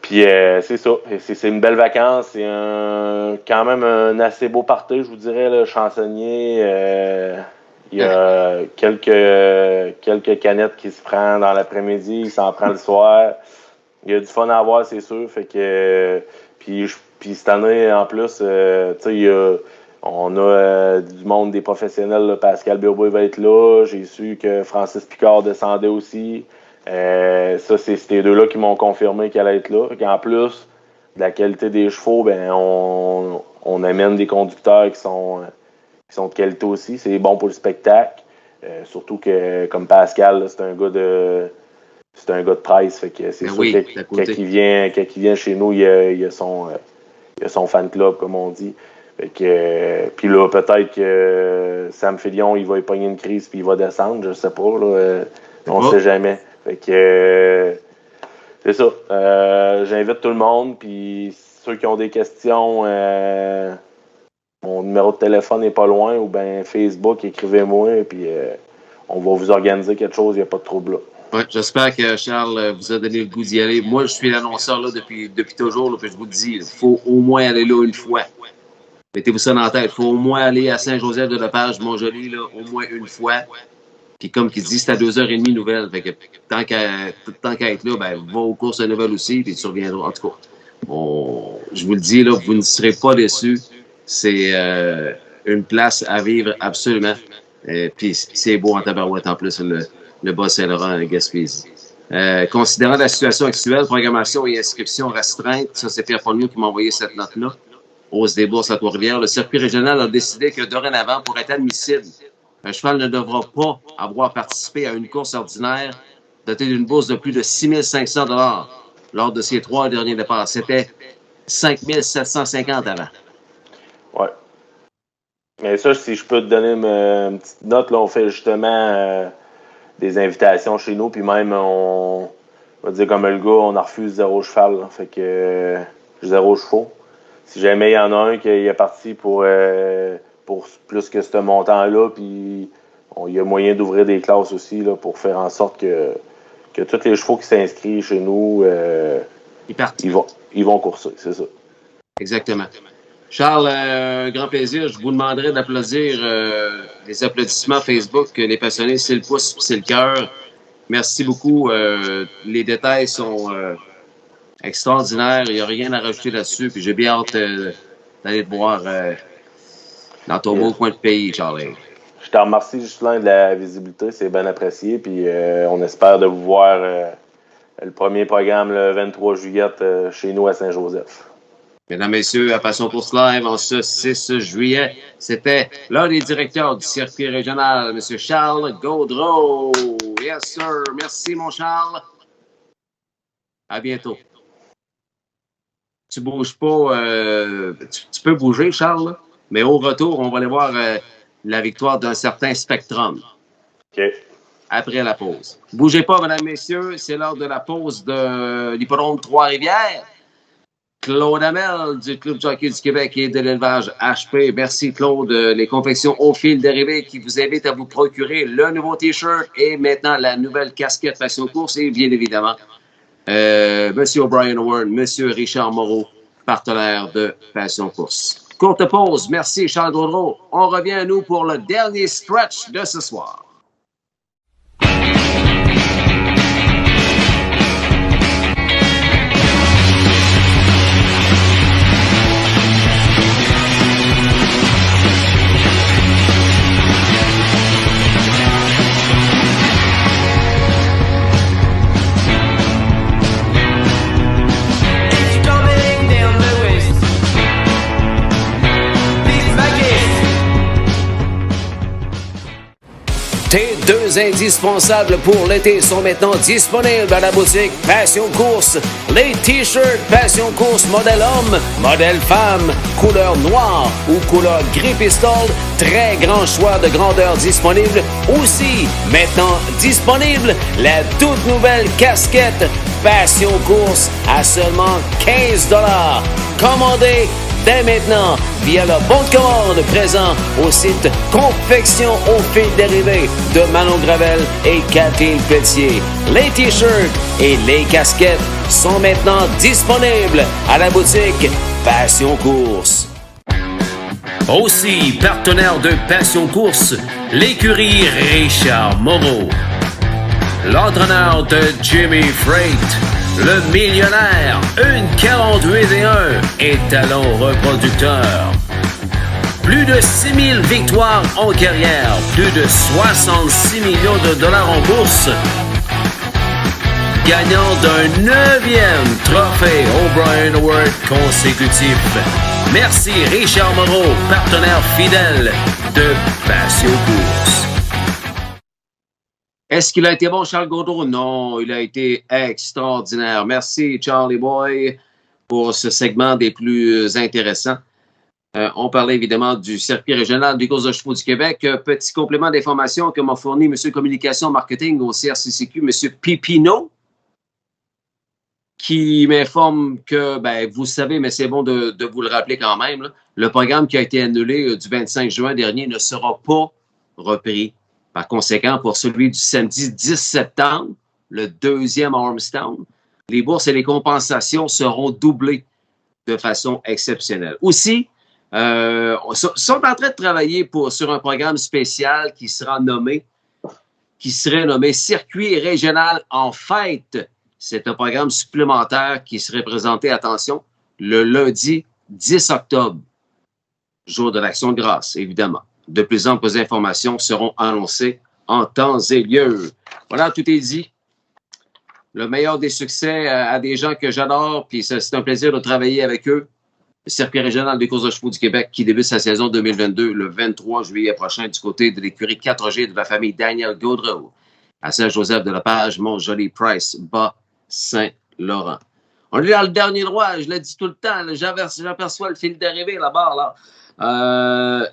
[SPEAKER 10] Puis c'est ça. C'est une belle vacance. C'est quand même un assez beau party, je vous dirais, là, chansonnier. Il y a quelques canettes qui se prennent dans l'après-midi, il s'en prend le soir. Il y a du fun à avoir, c'est sûr. Fait que puis cette année, en plus, tu sais, on a du monde des professionnels. Là. Pascal Burbois va être là. J'ai su que Francis Picard descendait aussi. Ça, c'est ces deux-là qui m'ont confirmé qu'elle allait être là. En plus de la qualité des chevaux, ben on amène des conducteurs qui sont de qualité aussi. C'est bon pour le spectacle. Surtout que, comme Pascal, là, c'est un gars de presse. Fait que c'est sûr que quand il vient chez nous, il y a son fan club, comme on dit. Fait que puis là, peut-être que Sam Fillion, il va y pogner une crise puis il va descendre, je sais pas. Là, on sait jamais. Fait que c'est ça. J'invite tout le monde, puis ceux qui ont des questions, mon numéro de téléphone n'est pas loin, ou bien Facebook, écrivez-moi, puis on va vous organiser quelque chose, il n'y a pas de trouble là.
[SPEAKER 1] Ouais, j'espère que Charles vous a donné le goût d'y aller. Moi, je suis l'annonceur là depuis toujours, là, puis je vous le dis, il faut au moins aller là une fois. Mettez-vous ça dans la tête. Il faut au moins aller à Saint-Joseph-de-Lepage, Montjoly, là, au moins une fois. Puis comme il dit, c'est à 2h30 nouvelles. Fait que tant qu'à être là, ben, va aux courses de nouvelles aussi, puis tu reviendras. En tout cas, je vous le dis, là, vous ne serez pas déçus. C'est une place à vivre absolument. Puis c'est beau en tabarouette en plus, le Bas-Saint-Laurent à Gaspésie. Considérant la situation actuelle, programmation et inscription restreinte, ça c'est Pierre Pognon qui m'a envoyé cette note-là, hausse des bourses à Trois-Rivières, le circuit régional a décidé que dorénavant, pour être admissible, un cheval ne devra pas avoir participé à une course ordinaire dotée d'une bourse de plus de 6 500 $ lors de ses 3 derniers départs. C'était 5 750 avant.
[SPEAKER 10] Oui. Mais ça, si je peux te donner une petite note, là, on fait justement des invitations chez nous, puis même, on va dire comme le gars, on a refusé 0 cheval. Là, fait que 0 chevaux. Si jamais il y en a un qui est parti pour plus que ce montant-là, puis il y a moyen d'ouvrir des classes aussi là, pour faire en sorte que tous les chevaux qui s'inscrivent chez nous, ils vont courser, c'est ça.
[SPEAKER 1] Exactement. Charles, un grand plaisir. Je vous demanderai d'applaudir les applaudissements Facebook, les passionnés, c'est le pouce, c'est le cœur. Merci beaucoup. Les détails sont extraordinaires. Il n'y a rien à rajouter là-dessus. Puis j'ai bien hâte d'aller te voir dans ton beau coin de pays, Charlie.
[SPEAKER 10] Je te remercie, Justin, de la visibilité. C'est bien apprécié. Puis on espère de vous voir le premier programme le 23 juillet chez nous à Saint-Joseph.
[SPEAKER 1] Mesdames, Messieurs, à Passion Course Live, en ce 6 juillet, c'était l'un des directeurs du circuit régional, M. Charles Gaudreau. Yes, sir. Merci, mon Charles. À bientôt. Tu bouges pas. Tu peux bouger, Charles, mais au retour, on va aller voir la victoire d'un certain Spectrum.
[SPEAKER 10] OK.
[SPEAKER 1] après la pause. Bougez pas, mesdames, messieurs, c'est l'heure de la pause de l'hippodrome Trois-Rivières. Claude Hamel du Club Jockey du Québec et de l'élevage HP. Merci Claude. Les confections au fil dérivé qui vous invitent à vous procurer le nouveau T-shirt et maintenant la nouvelle casquette Passion Course et bien évidemment Monsieur O'Brien Howard, Monsieur Richard Moreau, partenaire de Passion Course. Courte pause. Merci Charles Gaudreau. On revient à nous pour le dernier stretch de ce soir.
[SPEAKER 7] Tes deux indispensables pour l'été sont maintenant disponibles à la boutique Passion Course. Les t-shirts Passion Course modèle homme, modèle femme, couleur noire ou couleur gris pistole. Très grand choix de grandeur disponible. Aussi, maintenant disponible, la toute nouvelle casquette Passion Course à seulement 15 $. Commandez dès maintenant via le bon de commande présent au site Confection au fil dérivé de Manon Gravel et Kathleen Pelletier. Les t-shirts et les casquettes sont maintenant disponibles à la boutique Passion Course. Aussi partenaire de Passion Course, l'écurie Richard Moreau. L'entraîneur de Jimmy Freight, le millionnaire, une 48-1 et talent reproducteur. Plus de 6000 victoires en carrière, plus de 66 millions de dollars en bourse. Gagnant d'un 9e trophée O'Brien Award consécutif. Merci Richard Moreau, partenaire fidèle de Passion Course.
[SPEAKER 1] Est-ce qu'il a été bon, Charles Gaudreau? Non, il a été extraordinaire. Merci, Charlie Boy, pour ce segment des plus intéressants. On parlait évidemment du circuit régional des courses de chevaux du Québec. Petit complément d'information que m'a fourni M. Communication Marketing au CRCCQ, M. Pipineau, qui m'informe que, vous savez, mais c'est bon de vous le rappeler quand même, là, le programme qui a été annulé du 25 juin dernier ne sera pas repris. Par conséquent, pour celui du samedi 10 septembre, le 2e à Ormstown, les bourses et les compensations seront doublées de façon exceptionnelle. Aussi, sont en train de travailler sur un programme spécial qui serait nommé Circuit régional en fête. C'est un programme supplémentaire qui serait présenté, attention, le lundi 10 octobre, jour de l'Action de grâce, évidemment. De plus amples informations seront annoncées en temps et lieu. Voilà, tout est dit. Le meilleur des succès à des gens que j'adore, puis c'est un plaisir de travailler avec eux. Le Circuit régional des courses de chevaux du Québec qui débute sa saison 2022 le 23 juillet prochain du côté de l'écurie 4G de la famille Daniel Gaudreau à Saint-Joseph-de-la-Page, Mont-Joli-Price, Bas-Saint-Laurent. On est dans le dernier droit, je l'ai dit tout le temps, j'aperçois le fil d'arrivée là-bas, là.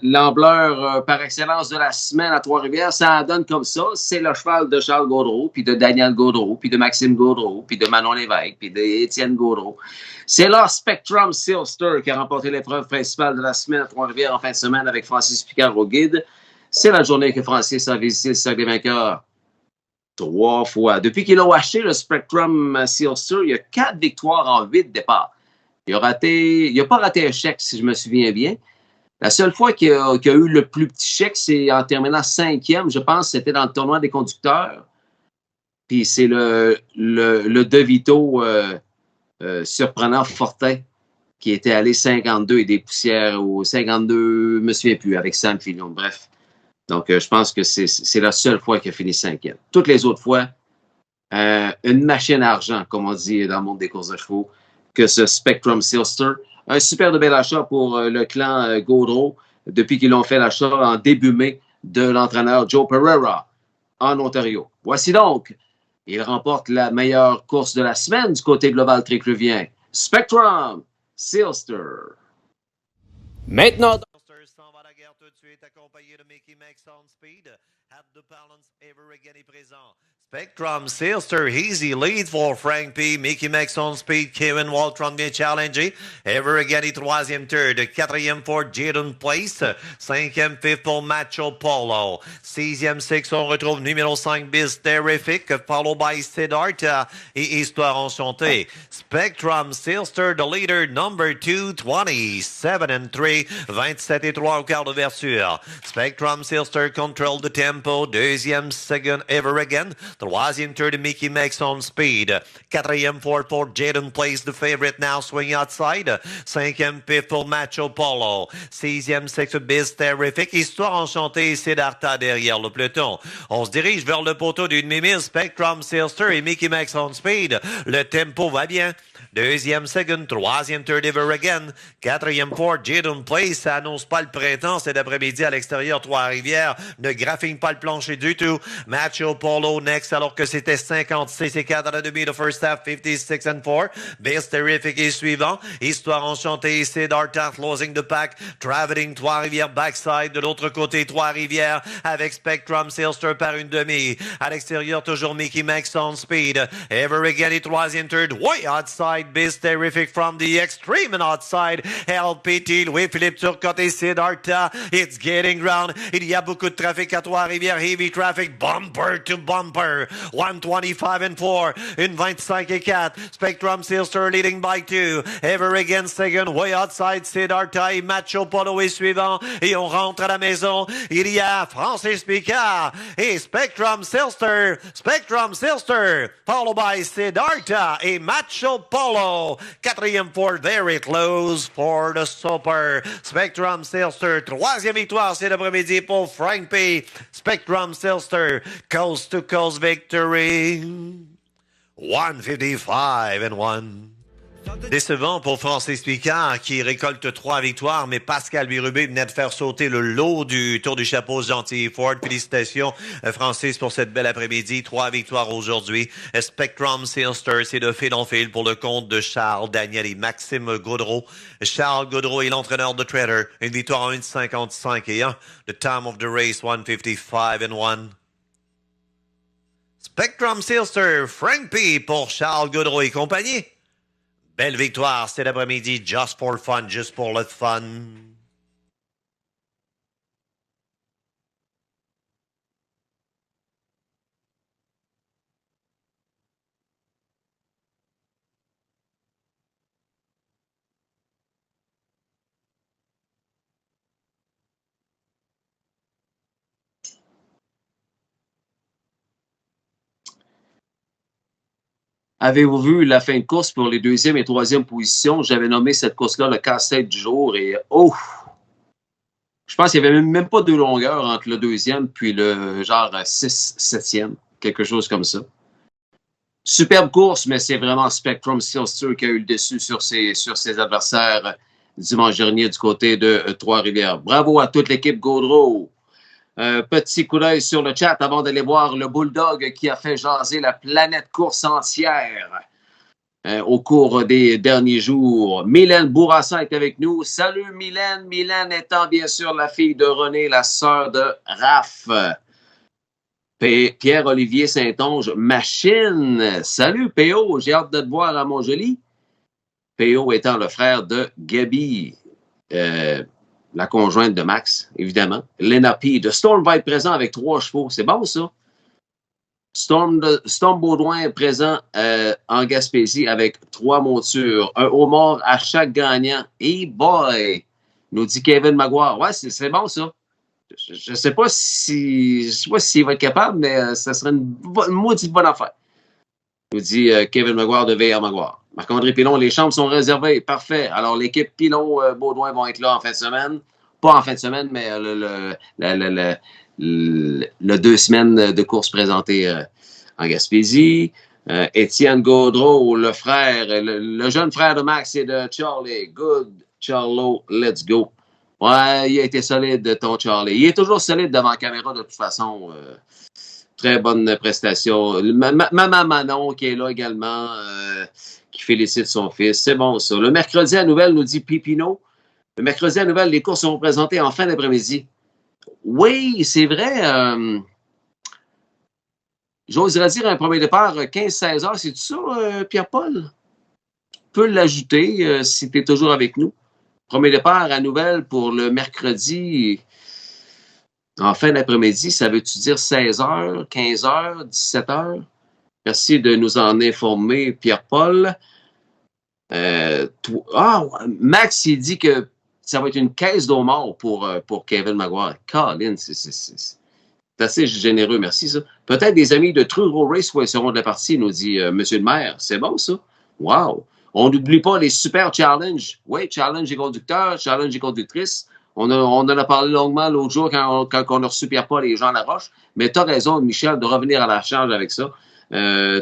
[SPEAKER 1] L'ampleur par excellence de la semaine à Trois-Rivières, ça donne comme ça. C'est le cheval de Charles Gaudreau, puis de Daniel Gaudreau, puis de Maxime Gaudreau, puis de Manon Lévesque, puis d'Étienne Gaudreau. C'est leur Spectrum Silster qui a remporté l'épreuve principale de la semaine à Trois-Rivières en fin de semaine avec Francis Picard au guide. C'est la journée que Francis a visité le Cercle des vainqueurs 3 fois. Depuis qu'il a acheté le Spectrum Silster, il y a 4 victoires en 8 départs. Il n'a pas raté un chèque, si je me souviens bien. La seule fois qu'il a eu le plus petit chèque, c'est en terminant 5e, je pense, c'était dans le tournoi des conducteurs. Puis c'est le De Vito surprenant Fortin qui était allé 52 et des poussières ou 52, je ne me souviens plus, avec Sam Fillon. Bref. Donc, je pense que c'est la seule fois qu'il a fini 5e. Toutes les autres fois, une machine à argent, comme on dit dans le monde des courses de chevaux, que ce Spectrum Silster. Un super de bel achat pour le clan Gaudreau depuis qu'ils l'ont fait l'achat en début mai de l'entraîneur Joe Pereira en Ontario. Voici donc, il remporte la meilleure course de la semaine du côté global tricluvien. Spectrum Silster.
[SPEAKER 7] Maintenant,
[SPEAKER 6] s'en va à la guerre tout de suite, accompagné de Mickey Max on Speed. At the balance, ever again est présent. Spectrum Silster, easy lead for Frank P. Mickey Max on speed. Kevin Waltron bien challengé. Ever again est troisième third. Quatrième for Jaden Place. Cinquième fifth pour Macho Polo. Sixième six, on retrouve numéro 5 Biz Terrific. Followed by Siddhartha et Histoire Enchantée. Spectrum Silster, the leader, number 2, 27-3. 27-3 au quart d'ouverture. Spectrum Silster control the tempo. Deuxième, second, Ever Again. Troisième third, Mickey Max on speed. Quatrième fourth for Jaden Place, the favorite now, swing outside. Cinquième fifth pour Macho Polo. Sixième sixth, Biz Terrific. Histoire Enchantée, Siddhartha derrière le peloton. On se dirige vers le poteau d'une demi-mille. Spectrum Silster et Mickey Max on speed. Le tempo va bien. Deuxième, second, troisième, third, Ever Again. Quatrième, fourth, Jaden Place. Ça annonce pas le printemps cet après-midi à l'extérieur, Trois-Rivières. Ne graphine pas le plancher du tout. Macho Polo next, alors que c'était 56-4 à la demi de first half, 56-4. Biz Terrific est suivant. Histoire Enchantée, Siddhartha closing the pack. Traveling Trois-Rivières backside. De l'autre côté, Trois-Rivières avec Spectrum Silster par une demi. À l'extérieur, toujours Mickey Max on speed. Ever Again est troisième, third, way outside. Biz Terrific from the extreme and outside. LPT, Louis-Philippe Turcotte et Siddhartha. It's getting round. Il y a beaucoup de trafic à Trois-Rivières. Heavy traffic, bumper to bumper. 125-4. Une 25-4. Spectrum Silster leading by 2. Ever Again second. Way outside Siddhartha et Macho Polo est suivant. Et on rentre à la maison. Il y a Francis Picard et Spectrum Silster. Spectrum Silster. Followed by Siddhartha et Macho Polo. Quatrième fourth, very close for the stopper. Spectrum Silster. Troisième victoire cet après-midi pour Frank P. Spectrum Silster. Coast to coast victory. 155-1. Décevant pour Francis Picard qui récolte 3 victoires, mais Pascal Birubé venait de faire sauter le lot du Tour du Chapeau Gentil Ford. Félicitations Francis pour cette belle après-midi. 3 victoires aujourd'hui. Spectrum Silster, c'est de fil en fil pour le compte de Charles Daniel et Maxime Gaudreau. Charles Gaudreau est l'entraîneur de Trader. Une victoire en 1,55-1. The time of the race, 155-1. Spectrum Silster, Frank P. pour Charles Gaudreau et compagnie. Belle victoire cet après-midi, just for fun, juste pour le fun.
[SPEAKER 1] Avez-vous vu la fin de course pour les deuxième et troisième positions? J'avais nommé cette course-là le casse-tête du jour et je pense qu'il n'y avait même pas de longueur entre le deuxième puis le genre 6-7e, quelque chose comme ça. Superbe course, mais c'est vraiment Spectrum Silster qui a eu le dessus sur ses adversaires dimanche dernier du côté de Trois-Rivières. Bravo à toute l'équipe Gaudreau. Petit coup d'œil sur le chat avant d'aller voir le Bulldog qui a fait jaser la planète course entière au cours des derniers jours. Mylène Bourassa est avec nous. Salut Mylène. Mylène étant bien sûr la fille de René, la sœur de Raph. Pierre-Olivier Saint-Onge, machine. Salut P.O., j'ai hâte de te voir à Montjoli. P.O. étant le frère de Gabi. La conjointe de Max, évidemment. Lena P. de Storm va être présent avec 3 chevaux. C'est bon, ça? Storm Baudouin est présent en Gaspésie avec 3 montures. Un homard à chaque gagnant. Hey boy! Nous dit Kevin Maguire. Ouais, c'est bon, ça. Je ne sais pas s'il va être capable, mais ça serait une maudite bonne affaire. Nous dit Kevin Maguire de VR Maguire. Marc-André Pilon, les chambres sont réservées. Parfait. Alors, l'équipe Pilon-Baudouin vont être là en fin de semaine. Pas en fin de semaine, mais le 2 semaines de course présentée en Gaspésie. Étienne Gaudreau, le frère, le jeune frère de Max et de Charlie. Good, Charlo, let's go. Ouais, il a été solide, ton Charlie. Il est toujours solide devant la caméra de toute façon. Très bonne prestation. Maman Manon qui est là également, qui félicite son fils. C'est bon, ça. Le mercredi à Nouvelle, nous dit Pipino. Le mercredi à Nouvelle, les courses seront présentées en fin d'après-midi. Oui, c'est vrai. j'oserais dire un premier départ 15-16 heures. C'est tout ça, Pierre-Paul? Tu peux l'ajouter si tu es toujours avec nous. Premier départ à Nouvelle pour le mercredi en fin d'après-midi. Ça veut-tu dire 16 heures, 15 heures, 17 heures? Merci de nous en informer, Pierre-Paul. Max, il dit que ça va être une caisse d'homards pour Kevin Maguire. Colin, c'est assez généreux, merci, ça. Peut-être des amis de Truro Raceway seront de la partie, nous dit Monsieur le maire. C'est bon, ça? Wow! On n'oublie pas les super challenges. Oui, challenge et conducteurs, challenge et conductrices. On en a parlé longuement l'autre jour quand on a reçu Pierre-Paul et Jean Laroche. Mais tu as raison, Michel, de revenir à la charge avec ça.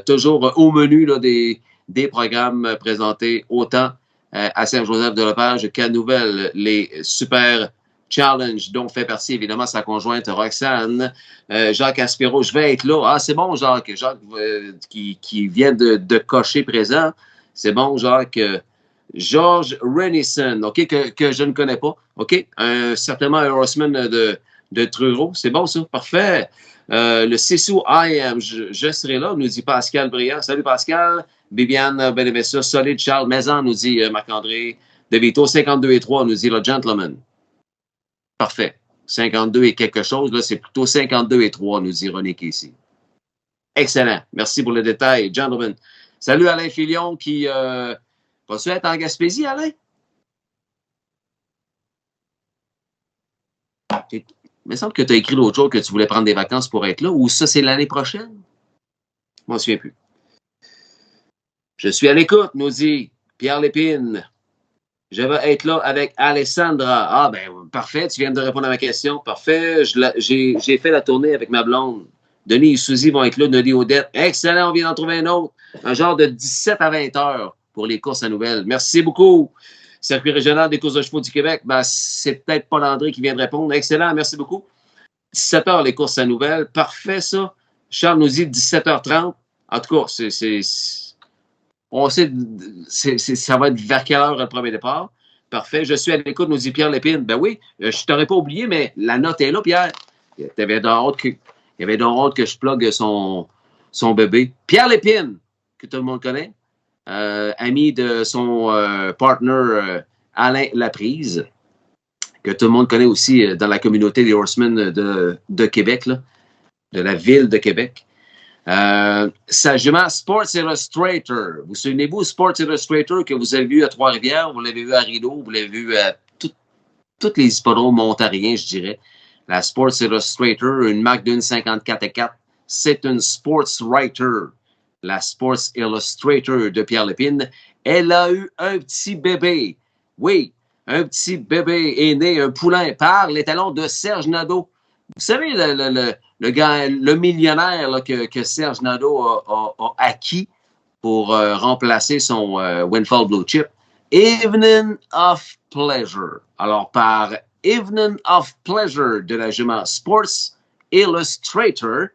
[SPEAKER 1] Toujours au menu là, des programmes présentés autant à Saint-Joseph-de-Lepage qu'à Nouvelle, les super challenges dont fait partie évidemment sa conjointe Roxane. Jacques Aspiro, je vais être là. Ah, c'est bon, Jacques. Jacques qui vient de cocher présent. C'est bon, Jacques. George Renison, OK, que je ne connais pas. OK, certainement un horseman de Truro. C'est bon, ça. Parfait. Le Sissou I am, je serai là, nous dit Pascal Briand. Salut, Pascal. Bibiane Benevessa, solide Charles Maison, nous dit Marc-André. De Vito, 52-3, nous dit le gentleman. Parfait. 52 et quelque chose, là, c'est plutôt 52-3, nous dit René Casey. Excellent. Merci pour le détail, gentlemen. Salut Alain Filion qui va-tu être en Gaspésie, Alain? Il me semble que tu as écrit l'autre jour que tu voulais prendre des vacances pour être là, ou ça, c'est l'année prochaine? Je m'en souviens plus. Je suis à l'écoute, nous dit Pierre Lépine. Je vais être là avec Alessandra. Ah, ben, parfait, tu viens de répondre à ma question. Parfait, j'ai fait la tournée avec ma blonde. Denis et Suzy vont être là, Denis Odette. Excellent, on vient d'en trouver un autre. Un genre de 17 à 20 heures pour les courses à Nouvelle. Merci beaucoup. Circuit régional des courses de chevaux du Québec. Ben, c'est peut-être Paul André qui vient de répondre. Excellent, merci beaucoup. 17 heures les courses à Nouvelle. Parfait, ça. Charles nous dit 17h30. En tout cas, on sait, ça va être vers quelle heure le premier départ. Parfait. Je suis à l'écoute, nous dit Pierre Lépine. Ben oui, je t'aurais pas oublié, mais la note est là, Pierre. Il y avait donc hâte que je plug son bébé. Pierre Lépine, que tout le monde connaît, ami de son partner Alain Laprise, que tout le monde connaît aussi dans la communauté des Horsemen de Québec, là, de la ville de Québec. Sa jument Sports Illustrator. Vous souvenez-vous, Sports Illustrator que vous avez vu à Trois-Rivières, vous l'avez vu à Rideau, vous l'avez vu à toutes les hippodromes ontariens, je dirais. La Sports Illustrator, une marque d'une 54/4. C'est une Sports Writer. La Sports Illustrator de Pierre Lépine. Elle a eu un petit bébé. Oui, un petit bébé est né, un poulain par l'étalon de Serge Nadeau. Vous savez, le gars, le millionnaire là, que Serge Nadeau a acquis pour remplacer son Windfall Blue Chip. Evening of Pleasure. Alors, par Evening of Pleasure de la jument Sports Illustrator,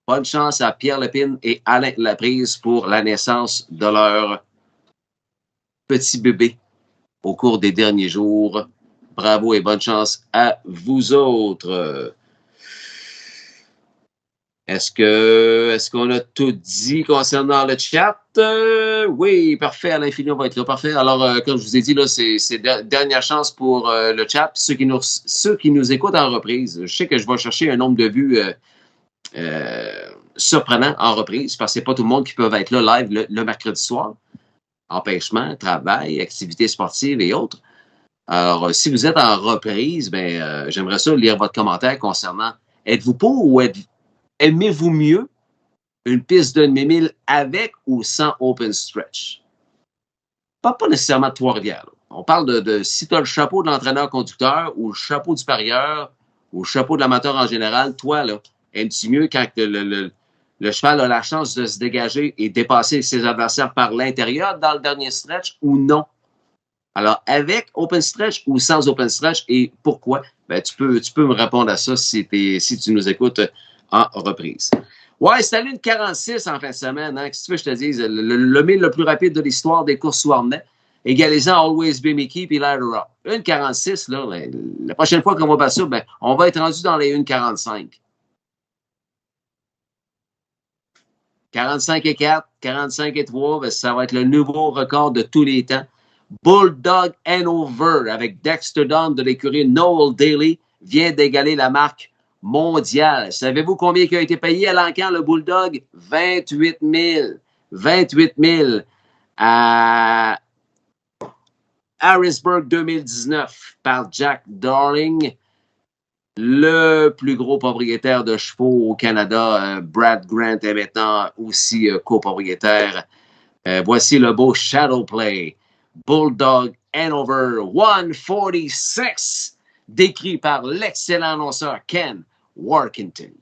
[SPEAKER 1] bonne chance à Pierre Lépine et Alain Laprise pour la naissance de leur petit bébé au cours des derniers jours. Bravo et bonne chance à vous autres. Est-ce qu'on a tout dit concernant le chat? Oui, parfait. Alain Fillon va être là. Parfait. Alors, comme je vous ai dit, là, c'est dernière chance pour le chat. Ceux qui nous écoutent en reprise, je sais que je vais chercher un nombre de vues surprenant en reprise, parce que c'est pas tout le monde qui peut être là live le mercredi soir. Empêchement, travail, activités sportives et autres. Alors, si vous êtes en reprise, j'aimerais ça lire votre commentaire concernant êtes-vous pour ou aimez-vous mieux une piste de demi-mille avec ou sans open stretch? Pas nécessairement de Trois-Rivières. On parle de si tu as le chapeau de l'entraîneur-conducteur ou le chapeau du parieur ou le chapeau de l'amateur en général, toi, là, aimes-tu mieux quand le cheval a la chance de se dégager et dépasser ses adversaires par l'intérieur dans le dernier stretch ou non? Alors, avec open stretch ou sans open stretch et pourquoi? Tu peux me répondre à ça si tu nous écoutes en reprise. Ouais, c'est allé une 46 en fin de semaine. Hein? Qu'est-ce que tu veux que je te dise? Le mille le plus rapide de l'histoire des courses Warnet, égalisant Always Be Mickey puis Ladder Up. Une 46, là, la prochaine fois qu'on va passer ça, on va être rendu dans les 1,45. 45-4, 45-3, ben, ça va être le nouveau record de tous les temps. Bulldog Hanover avec Dexter Dunn de l'écurie Noel Daly vient d'égaler la marque mondiale. Savez-vous combien il a été payé à l'encan, le Bulldog? 28 000. 28 000 à Harrisburg 2019 par Jack Darling. Le plus gros propriétaire de chevaux au Canada, Brad Grant, est maintenant aussi copropriétaire. Voici le beau Shadow Play. Bulldog Hanover 146, décrit par l'excellent annonceur Ken Workington.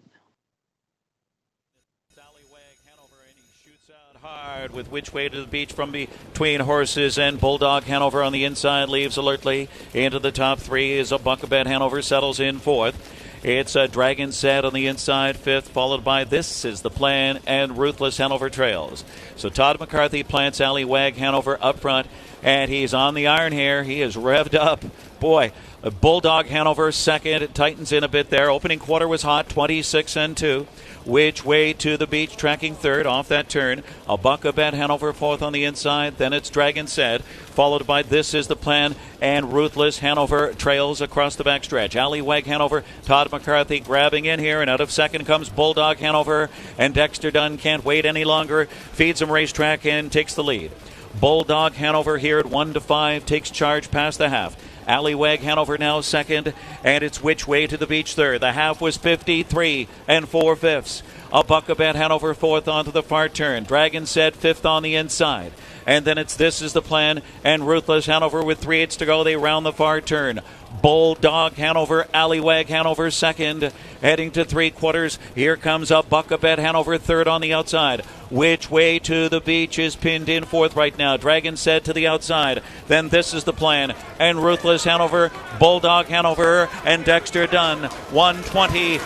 [SPEAKER 5] Hard with which way to the beach from between horses, and Bulldog Hanover on the inside leaves alertly into the top three is a Buckabet Hanover settles in fourth. It's a Dragon Set on the inside fifth, followed by This Is the Plan and Ruthless Hanover trails. So Todd McCarthy plants Allywag Hanover up front, and he's on the iron here. He is revved up. Boy, Bulldog Hanover second. It tightens in a bit there. Opening quarter was hot, 26-2. Which way to the beach, tracking third off that turn. A Buckabet Hanover fourth on the inside. Then it's Dragon Set, followed by This Is the Plan and Ruthless Hanover trails across the backstretch. Allywag Hanover, Todd McCarthy grabbing in here, and out of second comes Bulldog Hanover, and Dexter Dunn can't wait any longer. Feeds him racetrack and takes the lead. Bulldog Hanover here at 1-5 takes charge past the half. Allywag Hanover now second, and it's Which Way to the Beach third. The half was 53 4/5. A Buckabet Hanover fourth onto the far turn. Dragon Set fifth on the inside. And then it's This Is the Plan and Ruthless Hanover with 3/8 to go. They round the far turn. Bulldog Hanover, Allywag Hanover second, heading to three quarters. Here comes a Buckabet Hanover third on the outside. Which Way to the Beach is pinned in fourth right now. Dragon Set to the outside. Then This Is the Plan and Ruthless Hanover, Bulldog Hanover, and Dexter Dunn. 120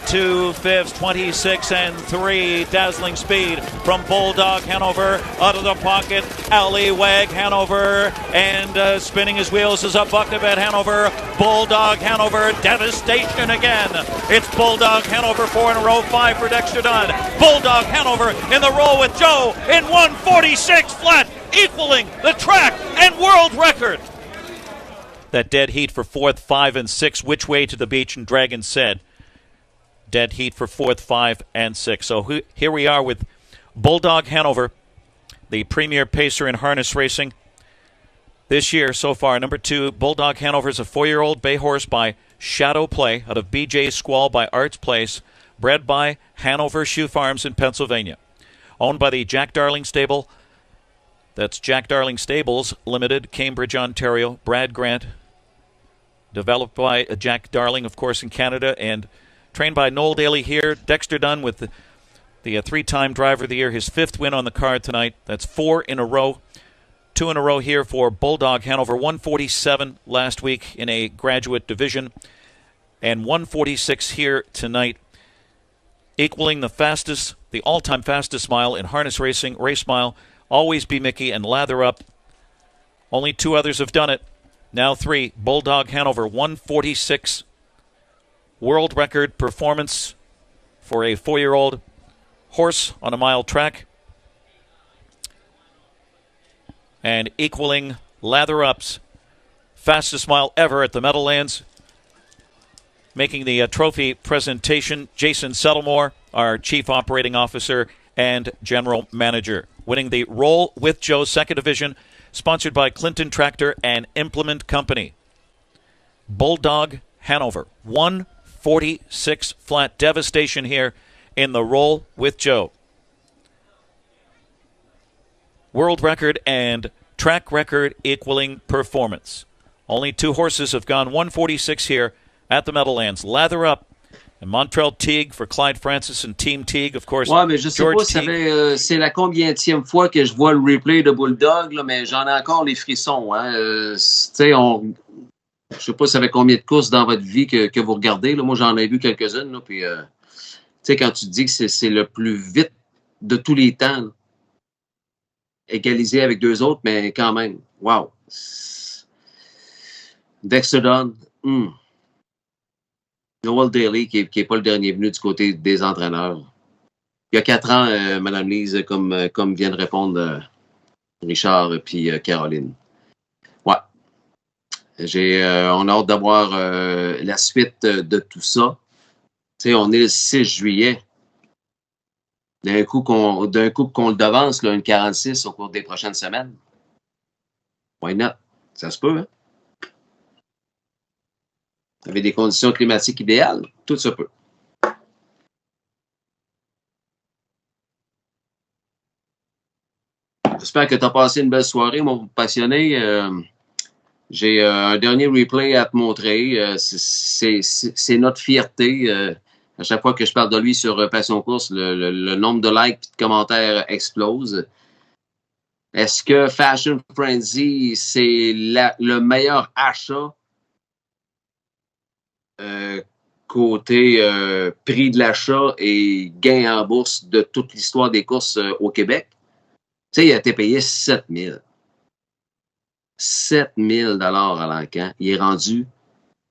[SPEAKER 5] 2/5, 26-3. Dazzling speed from Bulldog Hanover out of the pocket. Allywag Hanover, and spinning his wheels is a Buckabet Hanover. Bulldog Hanover, devastation again. It's Bulldog Hanover 4 in a row, 5 for Dexter Dunn. Bulldog Hanover in the roll with Joe in 146 flat, equaling the track and world record. That dead heat for fourth, 5 and 6. Which Way to the Beach, and Dragon Said. Dead heat for fourth, 5 and 6. So here we are with Bulldog Hanover, the premier pacer in harness racing this year so far. Number 2, Bulldog Hanover is a 4-year-old bay horse by Shadow Play out of BJ Squall by Arts Place, bred by Hanover Shoe Farms in Pennsylvania. Owned by the Jack Darling Stable. That's Jack Darling Stables Limited, Cambridge, Ontario. Brad Grant. Developed by Jack Darling, of course, in Canada, and trained by Noel Daly here. Dexter Dunn with the 3-time driver of the year, his 5th win on the card tonight. That's 4 in a row. 2 in a row here for Bulldog Hanover. 147 last week in a graduate division, and 146 here tonight, equaling the all-time fastest mile in harness racing, Race Mile, Always Be Mickey, and Lather Up. Only 2 others have done it. Now 3. Bulldog Hanover, 146 world record performance for a 4-year-old horse on a mile track, and equaling Lather Up's fastest mile ever at the Meadowlands. Making the trophy presentation, Jason Settlemore, our Chief Operating Officer and General Manager. Winning the Roll with Joe 2nd Division, sponsored by Clinton Tractor and Implement Company. Bulldog Hanover, 146 flat. Devastation here in the Roll with Joe. World record and track record equaling performance. Only 2 horses have gone 146 here at the Meadowlands. Lather Up and Montreal Teague for Clyde Francis and Team Teague, of course.
[SPEAKER 1] Ouais, mais je sais pas si c'est la combienième fois que je vois le replay de Bulldog, là, mais j'en ai encore les frissons. Hein. Je sais pas ça fait combien de courses dans votre vie que vous regardez. Là. Moi, j'en ai vu quelques-unes. Là, puis, quand tu dis que c'est le plus vite de tous les temps, là, égalisé avec 2 autres, mais quand même, wow. Dexter Dunn, Noel Daly, qui n'est pas le dernier venu du côté des entraîneurs. Il y a 4 ans, Madame Lise, comme vient de répondre Richard et puis Caroline. Ouais. On a hâte d'avoir la suite de tout ça. Tu sais, on est le 6 juillet. D'un coup qu'on le devance, là, une 46 au cours des prochaines semaines. Why not? Ça se peut, hein? Avec des conditions climatiques idéales, tout se peut. J'espère que tu as passé une belle soirée, mon passionné. J'ai un dernier replay à te montrer. C'est notre fierté. À chaque fois que je parle de lui sur Passion Course, le nombre de likes et de commentaires explose. Est-ce que Fashion Frenzy, c'est le meilleur achat côté prix de l'achat et gain en bourse de toute l'histoire des courses au Québec? Tu sais, il a été payé 7 000. 7 000 $ à l'encan. Il est rendu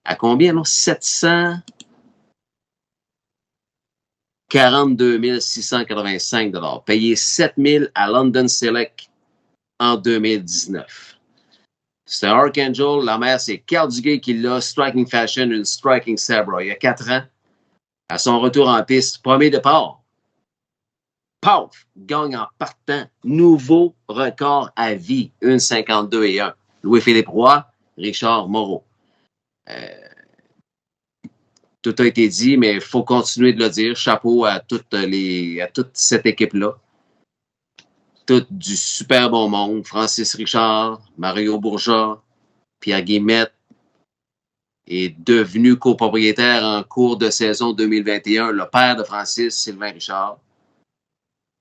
[SPEAKER 1] à combien, non? 742 685 $. Payé 7 000 à London Select en 2019. C'est Archangel. La mère, c'est Carl Duguay qui l'a. Striking Fashion, une Striking Sabra. Il y a 4 ans, à son retour en piste, premier départ. Paf! Gagne en partant. Nouveau record à vie. 1,52 et 1. Louis-Philippe Roy, Richard Moreau. Tout a été dit, mais il faut continuer de le dire. Chapeau à toute cette équipe-là. Tout du super bon monde. Francis Richard, Mario Bourgeat, Pierre Guillemette est devenu copropriétaire en cours de saison 2021. Le père de Francis, Sylvain Richard.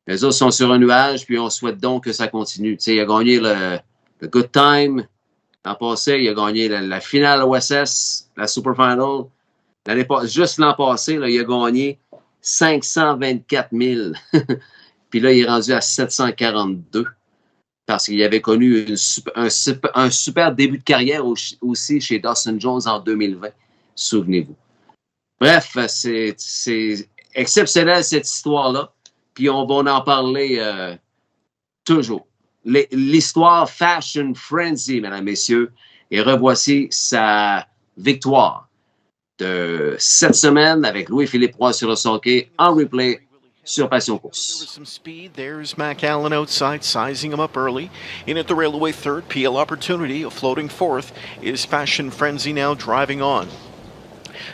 [SPEAKER 1] Les autres sont sur un nuage, puis on souhaite donc que ça continue. Tu sais, il a gagné le Good Time. L'an passé, il a gagné la finale OSS, la Super Final. Juste l'an passé, là, il a gagné 524 000. Puis là, il est rendu à 742 parce qu'il avait connu un super début de carrière aussi chez Dawson Jones en 2020. Souvenez-vous. Bref, c'est exceptionnel cette histoire-là. Puis on va en parler toujours. L'histoire Fashion Frenzy, mesdames, messieurs. Et revoici sa victoire de cette semaine avec Louis-Philippe Roy sur le hockey en replay sur Passion Course.
[SPEAKER 2] Some speed. There's Mac Allen outside, sizing him up early. In at the railway third, PL Opportunity, a floating fourth, is Fashion Frenzy now driving on.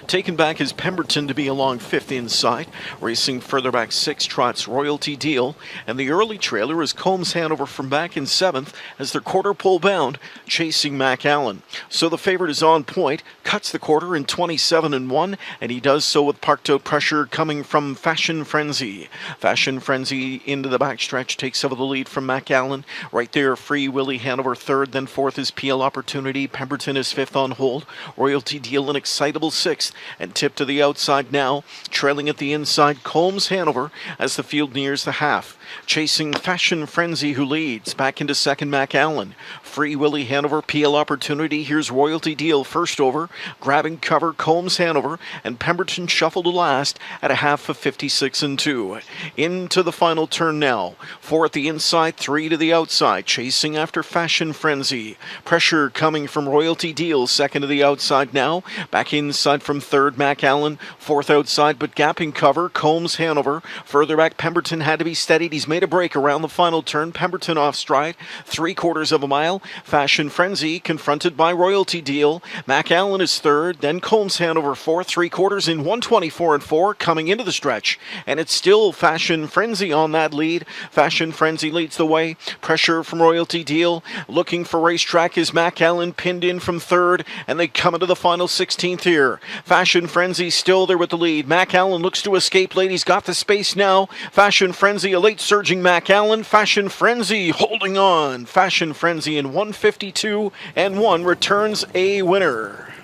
[SPEAKER 2] Taken back is Pemberton to be along fifth inside. Racing further back six trots Royalty Deal. And the early trailer is Combs Hanover from back in seventh as they're quarter pole bound, chasing Mac Allen. So the favorite is on point, cuts the quarter in 27-1, and he does so with parked out pressure coming from Fashion Frenzy. Fashion Frenzy into the backstretch takes over the lead from Mac Allen. Right there, Free Willie Hanover third, then fourth is PL Opportunity. Pemberton is fifth on hold. Royalty Deal an excitable sixth. And tip to the outside now, trailing at the inside, Combs Hanover as the field nears the half. Chasing Fashion Frenzy, who leads. Back into second, Mac Allen. Free Willie Hanover, PL Opportunity. Here's Royalty Deal first over. Grabbing cover, Combs Hanover. And Pemberton shuffled to last at a half of 56-2. Into the final turn now. Four at the inside, three to the outside. Chasing after Fashion Frenzy. Pressure coming from Royalty Deal. Second to the outside now. Back inside from third, Mac Allen. Fourth outside, but gapping cover, Combs Hanover. Further back, Pemberton had to be steadied. He's made a break around the final turn. Pemberton off stride, 3/4 of a mile. Fashion Frenzy confronted by Royalty Deal. Mac Allen is third, then Combs Hanover fourth, 3/4 in 1:24-4 coming into the stretch. And it's still Fashion Frenzy on that lead. Fashion Frenzy leads the way. Pressure from Royalty Deal. Looking for racetrack is Mac Allen pinned in from third, and they come into the final 16th here. Fashion Frenzy still there with the lead. Mac Allen looks to escape late. He's got the space now. Fashion Frenzy, a late surging Mac Allen. Fashion Frenzy holding on. Fashion Frenzy in 1:52-1 returns a winner.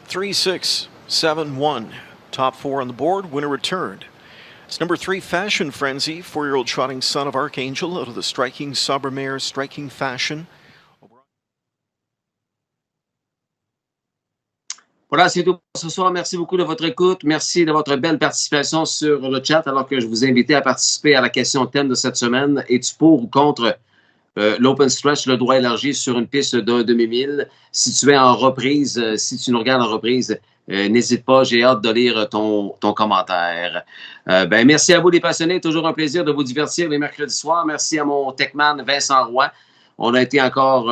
[SPEAKER 2] 3-6-7-1. Top four on the board. Winner returned. It's number 3, Fashion Frenzy, 4-year-old trotting son of Archangel out of the Striking Sabre Striking Fashion.
[SPEAKER 1] Voilà, c'est tout pour ce soir. Merci beaucoup de votre écoute. Merci de votre belle participation sur le chat, alors que je vous invitais à participer à la question thème de cette semaine. Es-tu pour ou contre l'open stretch, le droit élargi sur une piste d'un demi-mille? Si tu es en reprise, si tu nous regardes en reprise, n'hésite pas, j'ai hâte de lire ton commentaire. Merci à vous les passionnés, toujours un plaisir de vous divertir les mercredis soirs. Merci à mon techman Vincent Roy. On a été encore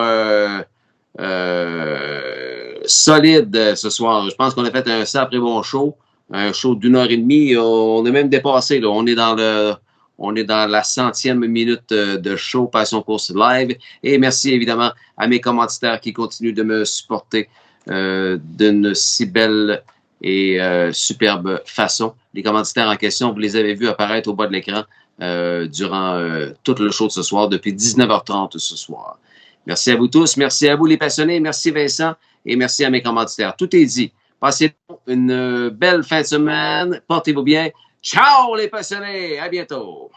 [SPEAKER 1] solide ce soir. Je pense qu'on a fait un sacré bon show, un show d'1h30. On a même dépassé, là. On est dans la 100e minute de show Passion Course Live. Et merci évidemment à mes commanditaires qui continuent de me supporter d'une si belle et superbe façon. Les commanditaires en question, vous les avez vus apparaître au bas de l'écran durant tout le show de ce soir, depuis 19h30 ce soir. Merci à vous tous, merci à vous les passionnés, merci Vincent et merci à mes commanditaires. Tout est dit. Passez une belle fin de semaine, portez-vous bien. Ciao les passionnés, à bientôt.